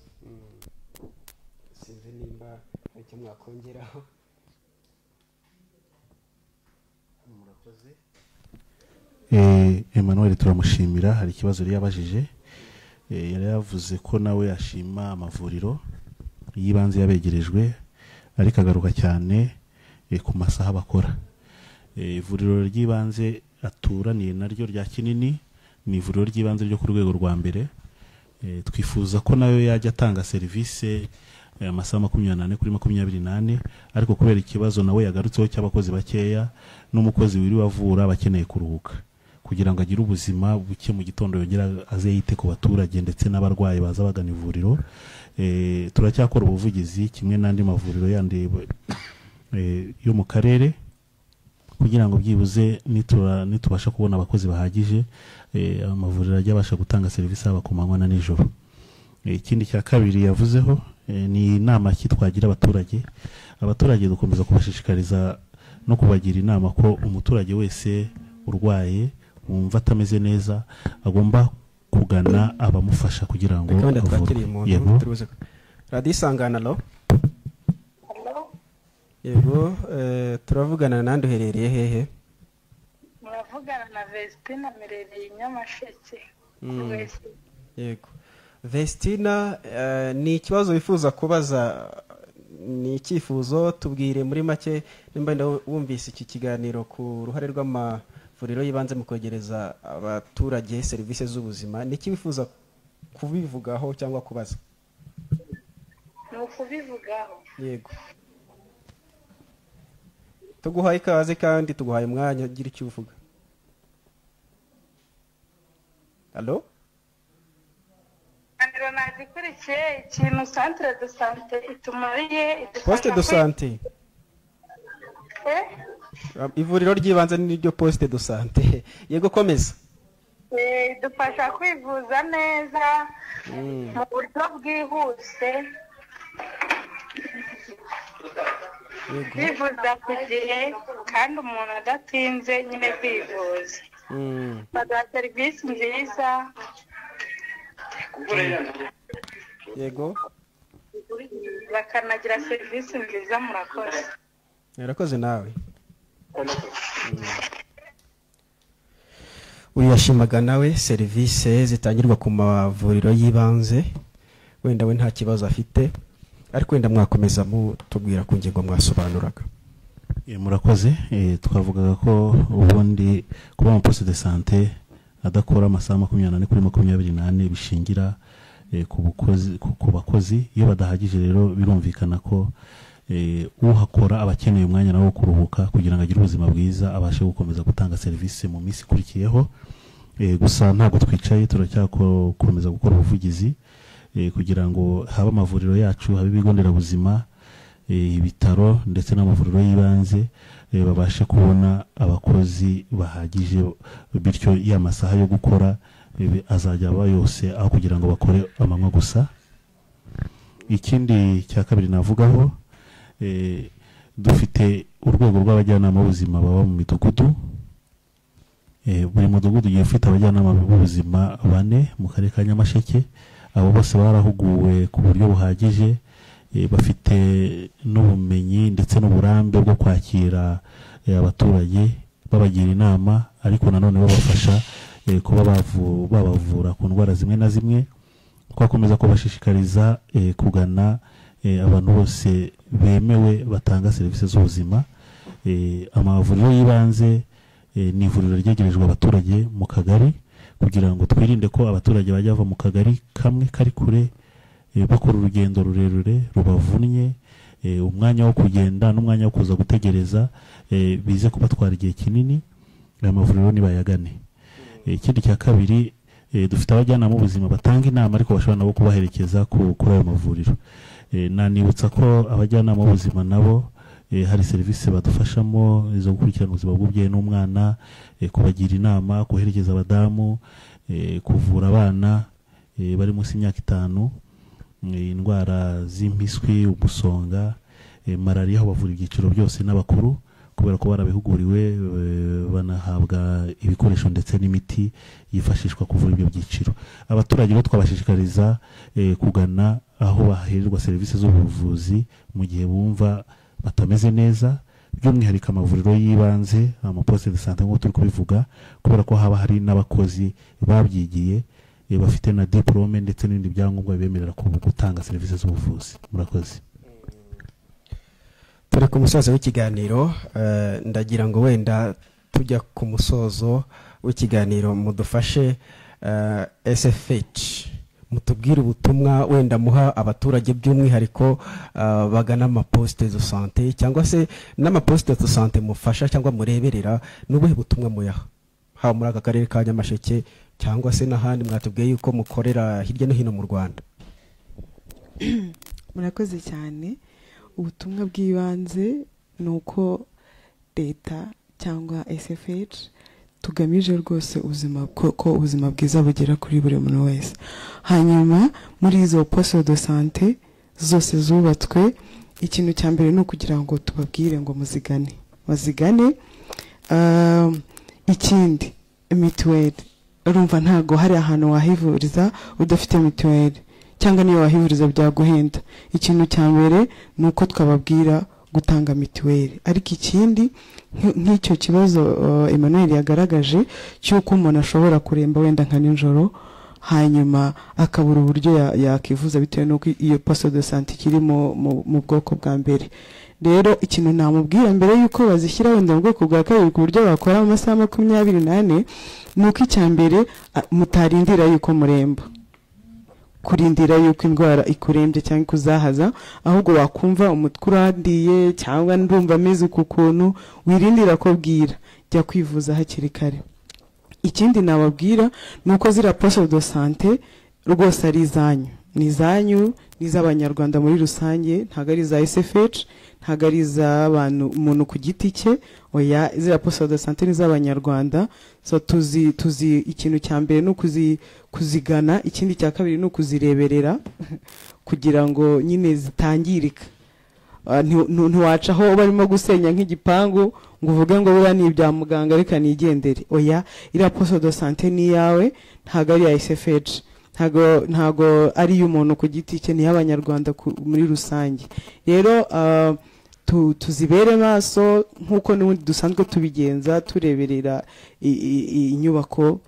Sinzi nimba icyo mwakongeraho. Emmanuel turamushimira, hari ikibazo yari yabajije, yari yavuze ko nawe ashima amavuriro y'ibanze yabegerejwe, ariko agaruka cyane ku masaha bakora. Ivuriro ry'ibanze aturaniye naryo rya Kinini ni ivuriro ry'ibanze ryo ku rwego rwa mbere. Twifuza ko nayo yajya atanga serivisi amasaha 24 kuri 28, ariko kubera ikibazo nawe yagarutseho cy'abakozi bakeya n'umukozi wiri wavura bakeneye kuruhuka kugira ngo agire ubuzima buke mu gitondo yongera aze yite ku baturage ndetse n'abarwayi baza bagana ivuriro. Turacyakora ubuvugizi kimwe n'andi mavuriro yandi yo mu karere kugira ngo byibuze nitubasha kubona abakozi bahagije, amavuriro ajya abasha gutanga serivisi haba ku manywa na nijoro. Ikindi cya kabiri yavuzeho ni inama kitwagira abaturage dukomeza kubashishikariza no kubagira inama ko umuturage wese urwaye wumva atameze neza agomba kugana abamufasha kugira ngo avurwe. Radio Isanganiro. Yego, turavugana nande uherereye hehe? Muravugana na Vestina Mirereye Nyamasheke. Yego. Vestina, ni ikibazo wifuza kubaza, ni icyifuzo, tubwire muri make nimba wumvise iki kiganiro ku ruhare rw'amavuriro y'ibanze mu kwegereza abaturage serivisi z'ubuzima, ni iki wifuza kubivugaho cyangwa kubaza? Ni ukubivugaho. Yego. Tuguhaye ikaze kandi tuguhaye umwanya gira icyo uvuga. Allo? Andro nazikurikiye ikintu centre de santé itumariye Poste de santé. Ivuriro ry'ibanze ni ryo poste de santé. Yego komeza. Dufasha kwivuza neza mu buryo bwihuse. Kwivuza ku gihe kandi umuntu adatinze nyine kwivuza. Baduha serivisi nziza. Yego. Bakanagira serivisi nziza, murakoze. Murakoze nawe. Uyashimaga nawe serivisi zitangirwa ku mavuriro y'ibanze, wenda we nta kibazo afite, ariko wenda mwakomeza mutubwira ku ngingo mwasobanuraga. Murakoze. Twavugaga ko ubundi kuba mu poste de santé adakora amasaha 24 kuri 28 bishingira ku bakozi. Iyo badahagije rero birumvikana ko uhakora abakeneye umwanya nawo kuruhuka kugira ngo agire ubuzima bwiza, abashe gukomeza gutanga serivisi mu minsi ikurikiyeho. Gusa ntabwo twicaye, turacyakomeza gukora ubuvugizi kugira ngo haba amavuriro yacu, haba ibigo nderabuzima, ibitaro ndetse n'amavuriro y'ibanze babashe kubona abakozi bahagije, bityo ya masaha yo gukora azajya aba yose aho kugira ngo bakore amanywa gusa. Ikindi cya kabiri navugaho, dufite urwego rw'abajyanama b'ubuzima baba mu midugudu. Buri mudugudu ugiye ufite abajyanama b'ubuzima 4 mu karere ka Nyamasheke. Abo bose barahuguwe ku buryo buhagije, bafite n'ubumenyi ndetse n'uburambe bwo kwakira abaturage, babagira inama, ariko nanone babafasha kuba babavura ku ndwara zimwe na zimwe. Twakomeza kubashishikariza kugana abantu bose bemewe batanga serivisi z'ubuzima. Amavuriro y'ibanze ni ivuriro ryegerejwe abaturage mu kagari kugira ngo twirinde ko abaturage bajya bava mu kagari kamwe kari kure bakora urugendo rurerure rubavunnye, umwanya wo kugenda n'umwanya wo kuza gutegereza bize kubatwara igihe kinini. Aya mavuriro nibayagane. Ikindi cya kabiri, dufite abajyanama b'ubuzima batanga inama ariko bashobora nabo kubaherekeza kuri ayo mavuriro. Nanibutsa ko abajyanama b'ubuzima nabo hari serivisi badufashamo zo gukurikirana ubuzima bw'umubyeyi n'umwana, kubagira inama, kuherekeza abadamu, kuvura abana bari munsi y'imyaka 5, indwara z'impiswi, ubusonga, malaria, aho bavura ibyiciro byose n'abakuru kubera ko barabihuguriwe, banahabwa ibikoresho ndetse n'imiti yifashishwa kuvura ibyo byiciro. Abaturage bo twabashishikariza kugana aho bahererwa serivisi z'ubuvuzi mu gihe bumva batameze neza, by'umwihariko amavuriro y'ibanze amaposte de santé nk'uko turi kubivuga kubera ko haba hari n'abakozi babyigiye bafite na diplome ndetse n'ibindi byangombwa bibemerera gutanga serivisi z'ubuvuzi. Murakoze. Turi ku musozo w'ikiganiro, ndagira ngo wenda tujya ku musozo w'ikiganiro mudufashe SFH mutubwire ubutumwa wenda muha abaturage by'umwihariko bagana amaposte de santé cyangwa se n'amaposte de santé mufasha cyangwa mureberera, n'ubuhe butumwa muyaha haba muri aka karere ka Nyamasheke cyangwa se n'ahandi mwatubwiye yuko mukorera hirya no hino mu Rwanda? Murakoze cyane. Ubutumwa bw'ibanze ni uko leta cyangwa SFH tugamije rwose ubuzima ko ubuzima bwiza bugera kuri buri muntu wese. Hanyuma muri izo poste de santé zose zubatswe, ikintu cya mbere ni ukugira ngo tubabwire ngo bazigane. Ikindi mituweli, urumva ntago hari ahantu wahivuriza udafite mituweli, cyangwa niyo wahivuriza byaguhenda. Ikintu cya mbere ni uko twababwira gutanga mituweli. Ariko ikindi nk'icyo kibazo Emmanuel yagaragaje cy'uko umuntu ashobora kuremba wenda nka nijoro hanyuma akabura uburyo yakivuza bitewe n'uko iyo poste de santé kiri mu bwoko bwa mbere. Rero ikintu namubwira mbere y'uko bazishyira wenda mu bwoko bwa kabiri ku buryo bakora mu masaha 24 ni uko icya mbere mutarindira yuko muremba, kurindira yuko indwara ikurembye cyangwa kuzahaza, ahubwo wakumva umutwe urandiye cyangwa ndumva ameze ku kuntu, wirindira ko bwira, jya kwivuza hakiri kare. Ikindi nababwira ni uko zira poste de santé rwose ari izanyu, n'iz'abanyarwanda muri rusange, ntago ari za SFH, ntago ari iz'abantu umuntu ku giti cye, oya zira poste de santé n'iz'abanyarwanda. So tuzi ikintu cya mbere no kuzigana, ikindi cya kabiri no kuzireberera kugira ngo nyine zitangirika. Ntiwacaho barimo gusenya nk'igipangu ngo uvuge ngo buriya ni ibya muganga reka nigendere. Oya, iriya poste de santé ni yawe, ntago ari ya SFH, ntago ari y'umuntu ku giti cye, ni y'abanyarwanda muri rusange. Rero tuzibere maso nk'uko n'ubundi dusanzwe tubigenza, tureberera inyubako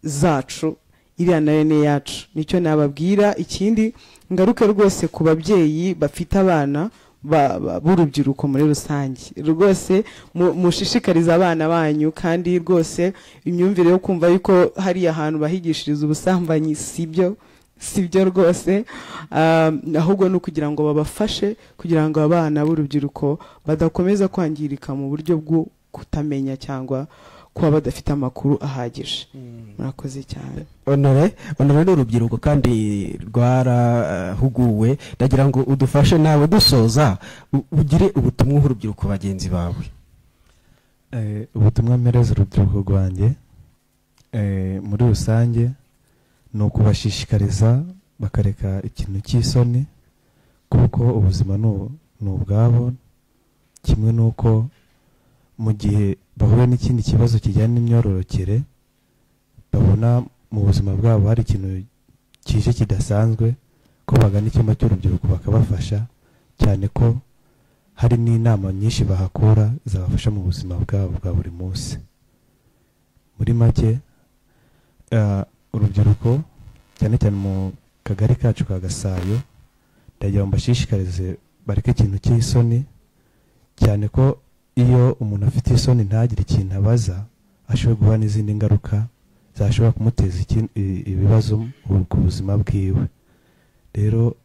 zacu, iriya nayo ni yacu. Nicyo nababwira. Ikindi ngaruke rwose ku babyeyi bafite abana b'urubyiruko muri rusange, rwose mushishikariza abana banyu, kandi rwose imyumvire yo kumva yuko hari ahantu bahigishiriza ubusambanyi sibyo rwose, ahubwo no kugira ngo babafashe kugira ngo abana b'urubyiruko badakomeza kwangirika mu buryo bwo kutamenya cyangwa kuba badafite amakuru ahagije. Murakoze cyane. Honore n'urubyiruko kandi rwarahuguwe, ndagira ngo udufashe nawe dusoza ugire ubutumwa urubyiruko bagenzi bawe. Ubutumwa mpereza urubyiruko rwanjye muri rusange ni ukubashishikariza bakareka ikintu cy'isoni, kuko ubuzima ni ubwabo, kimwe n'uko mu gihe bahuye n'ikindi kibazo kijyanye n'imyororokere babona mu buzima bwabo hari ikintu kije kidasanzwe, ko bagana icyumba cy'urubyiruko bakabafasha, cyane ko hari n'inama nyinshi bahakura zabafasha mu buzima bwabo bwa buri munsi. Muri make urubyiruko cyane cyane mu kagari kacu ka Gasayo, ndagira ngo mbashishikarize bareke ikintu cy'isoni, cyane ko iyo umuntu afite isoni ntagire ikintu abaza, ashobora guhura n'izindi ngaruka zashobora kumuteza ibibazo ku buzima bwiwe. Rero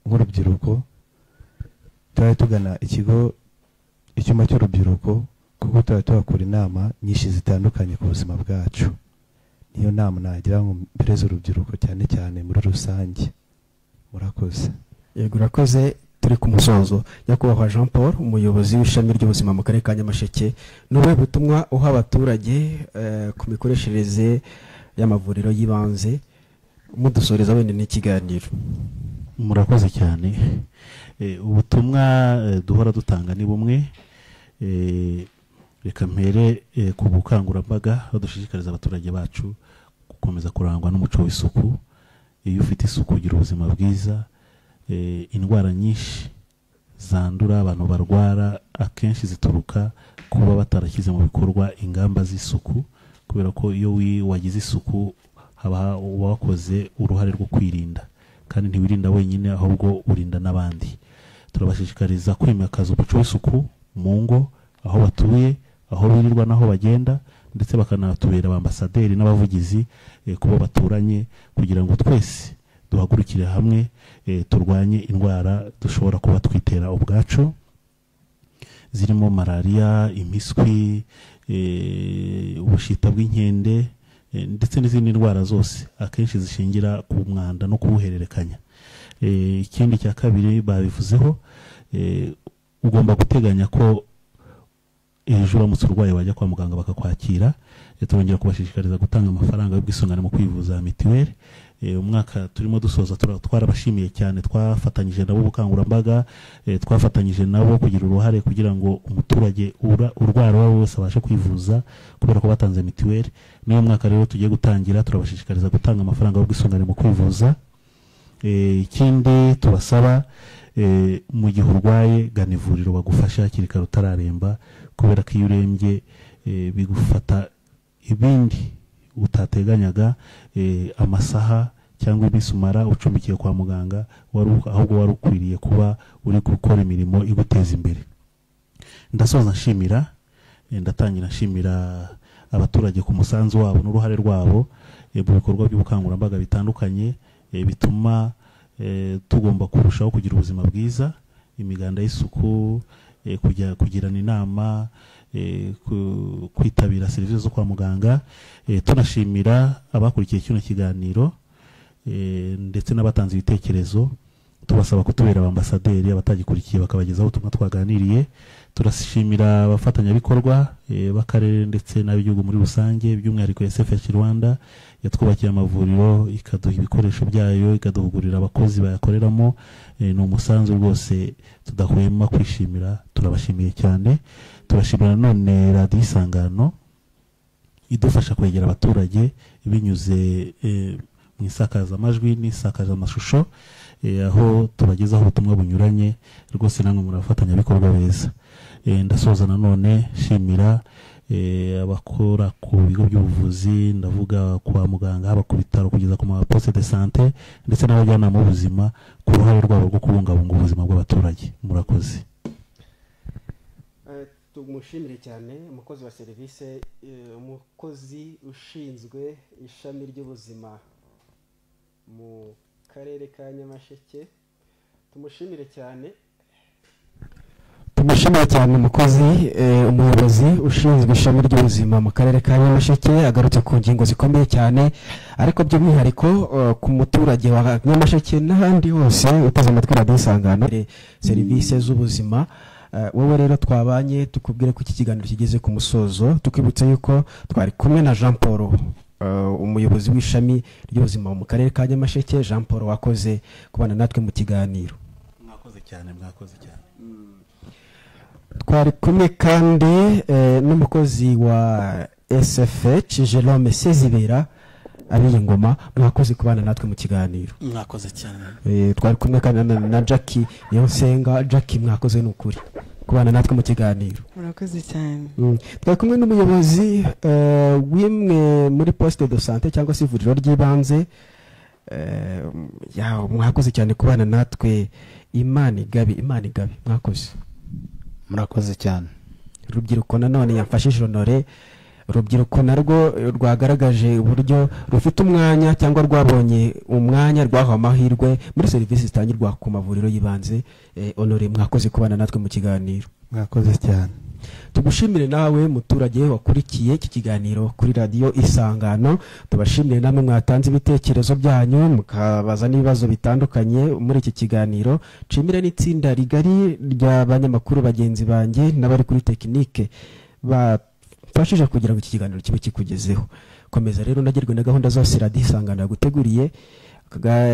nk'urubyiruko tuba tugana icyumba cy'urubyiruko, kuko tuba tuhakura inama nyinshi zitandukanye ku buzima bwacu. Niyo nama nagira ngo mpereze urubyiruko cyane cyane muri rusange. Murakoze. Yego, urakoze. Turi ku musozo. Nyakubahwa Jean Paul, umuyobozi w'ishami ry'ubuzima mu karere ka Nyamasheke, n'ubuhe butumwa uha abaturage ku mikoreshereze y'amavuriro y'ibanze, mudusoreza wenda n'ikiganiro? Murakoze cyane. Ubutumwa duhora dutanga ni bumwe, reka mpere ku bukangurambaga badushishikariza abaturage bacu gukomeza kurangwa n'umuco w'isuku. Iyo ufite isuku ugira ubuzima bwiza. Indwara nyinshi zandura abantu barwara akenshi zituruka kuba batarashyize mu bikorwa ingamba z'isuku, kubera ko iyo wagize isuku haba wakoze uruhare rwo kwirinda, kandi ntiwirinda wenyine ahubwo urinda n'abandi. Turabashishikariza kwimakaza umuco w'isuku mu ngo, aho batuye, aho birirwa n'aho bagenda, ndetse bakanatubera abambasaderi n'abavugizi kubo baturanye, kugira ngo twese duhagurukire hamwe turwanye indwara dushobora kuba twitera ubwacu, zirimo malaria, impiswi, ubushita bw'inkende, ndetse n'izindi ndwara zose akenshi zishingira ku mwanda no kuwuhererekanya. Ikindi cya kabiri babivuzeho, ugomba guteganya ko ejo uramutse urwaye wajya kwa muganga bakakwakira. Turongera kubashishikariza gutanga amafaranga y'ubwisungane mu kwivuza mitiweli. Umwaka turimo dusoza twarabashimiye cyane, twafatanyije nabo ubukangurambaga, twafatanyije nabo kugira uruhare kugira ngo umuturage urwara wese abashe kwivuza kubera ko batanze mitiweli. Niyo mwaka rero tugiye gutangira, turabashishikariza gutanga amafaranga y'ubwisungane mu kwivuza. Ikindi tubasaba, mu gihe urwaye gana ivuriro bagufasha hakiri kare utararemba, kubera ko iyo urembye bigufata ibindi utateganyaga, amasaha cyangwa iminsi umara ucumbikiye kwa muganga, ahubwo wari ukwiriye kuba uri gukora imirimo iguteza imbere. Ndasoza ndatangira nshimira abaturage ku musanzu wabo n'uruhare rwabo mu bikorwa by'ubukangurambaga bitandukanye bituma tugomba kurushaho kugira ubuzima bwiza, imiganda y'isuku, kugirana inama, kwitabira serivisi zo kwa muganga. Tunashimira abakurikiye kino kiganiro ndetse n'abatanze ibitekerezo, tubasaba kutubera abambasaderi, abatagikurikiye bakabagezaho ubutumwa twaganiriye. Turashimira abafatanyabikorwa b'akarere ndetse n'ab'igihugu muri rusange, by'umwihariko SFH Rwanda yatwubakiye amavuriro, ikaduha ibikoresho byayo, ikaduhugurira abakozi bayakoreramo. Ni umusanzu rwose tudahwema kwishimira, turabashimiye cyane. Turashimira none radiyo Isangano idufasha kwegera abaturage binyuze mu isakazamajwi n'isakazamashusho, aho tubagezaho ubutumwa bunyuranye. Rwose namwe muri abafatanyabikorwa beza. Ndasoza nanone shimira abakora ku bigo by'ubuvuzi, ndavuga kwa muganga, haba ku bitaro kugeza ku ma poste de santé, ndetse n'abajyanama b'ubuzima ku ruhare rwabo rwo kubungabunga ubuzima bw'abaturage. Murakoze. Tumushimire cyane umukozi wa serivisi, umukozi ushinzwe ishami ry'ubuzima mu karere ka Nyamasheke. Tumushimire cyane umukozi, umuyobozi ushinzwe ishami ry'ubuzima mu karere ka Nyamasheke, agarutse ku ngingo zikomeye cyane, ariko by'umwihariko ku muturage wa Nyamasheke n'ahandi hose uteze amatwi radiyo Isangano serivisi z'ubuzima. Wowe rero twabanye tukubwire ko iki kiganiro kigeze ku musozo, tukibutsa yuko twari kumwe na Jean Paul, umuyobozi w'ishami ry'ubuzima mu karere ka Nyamasheke. Jean Paul, wakoze kubana natwe mu kiganiro. Mwakoze cyane. Twari kumwe kandi n'umukozi wa SFH Jerome Sezibera Abiyingoma. Mwakoze kubana natwe mu kiganiro. Mwakoze cyane. Twari kumwe kandi na Jackie Niyonsenga. Jackie, mwakoze n'ukuri kubana natwe mu kiganiro. Murakoze cyane. Twari kumwe n'umuyobozi w'imwe muri poste de santé cyangwa se ivuriro ry'ibanze. Mwakoze cyane kubana natwe. Imana igabi. Mwakoze. Murakoze cyane. Urubyiruko nanone yamfashije Honore. Urubyiruko narwo rwagaragaje uburyo rufite umwanya cyangwa rwabonye umwanya, rwahawe amahirwe muri serivisi zitangirwa ku mavuriro y'ibanze. Honore, mwakoze kubana natwe mu kiganiro. Mwakoze cyane. Tugushimire nawe muturage wakurikiye iki kiganiro kuri radiyo Isangano. Tubashimire namwe mwatanze ibitekerezo byanyu, mukabaza n'ibibazo bitandukanye muri iki kiganiro. Nshimire n'itsinda rigari ry'abanyamakuru bagenzi banjye n'abari kuri tekinike bafashije kugira ngo iki kiganiro kibe kikugezeho. Komeza rero unagerwe na gahunda zose radiyo Isangano yaguteguriye.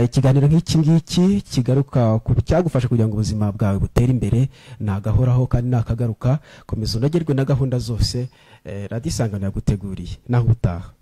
Ikiganiro nk'iki ngiki kigaruka ku cyagufasha kugira ngo ubuzima bwawe butere imbere, nagahoraho kandi nakagaruka. Komeza unagerwe na gahunda zose radiyo Isangano yaguteguriye. Naho utaha.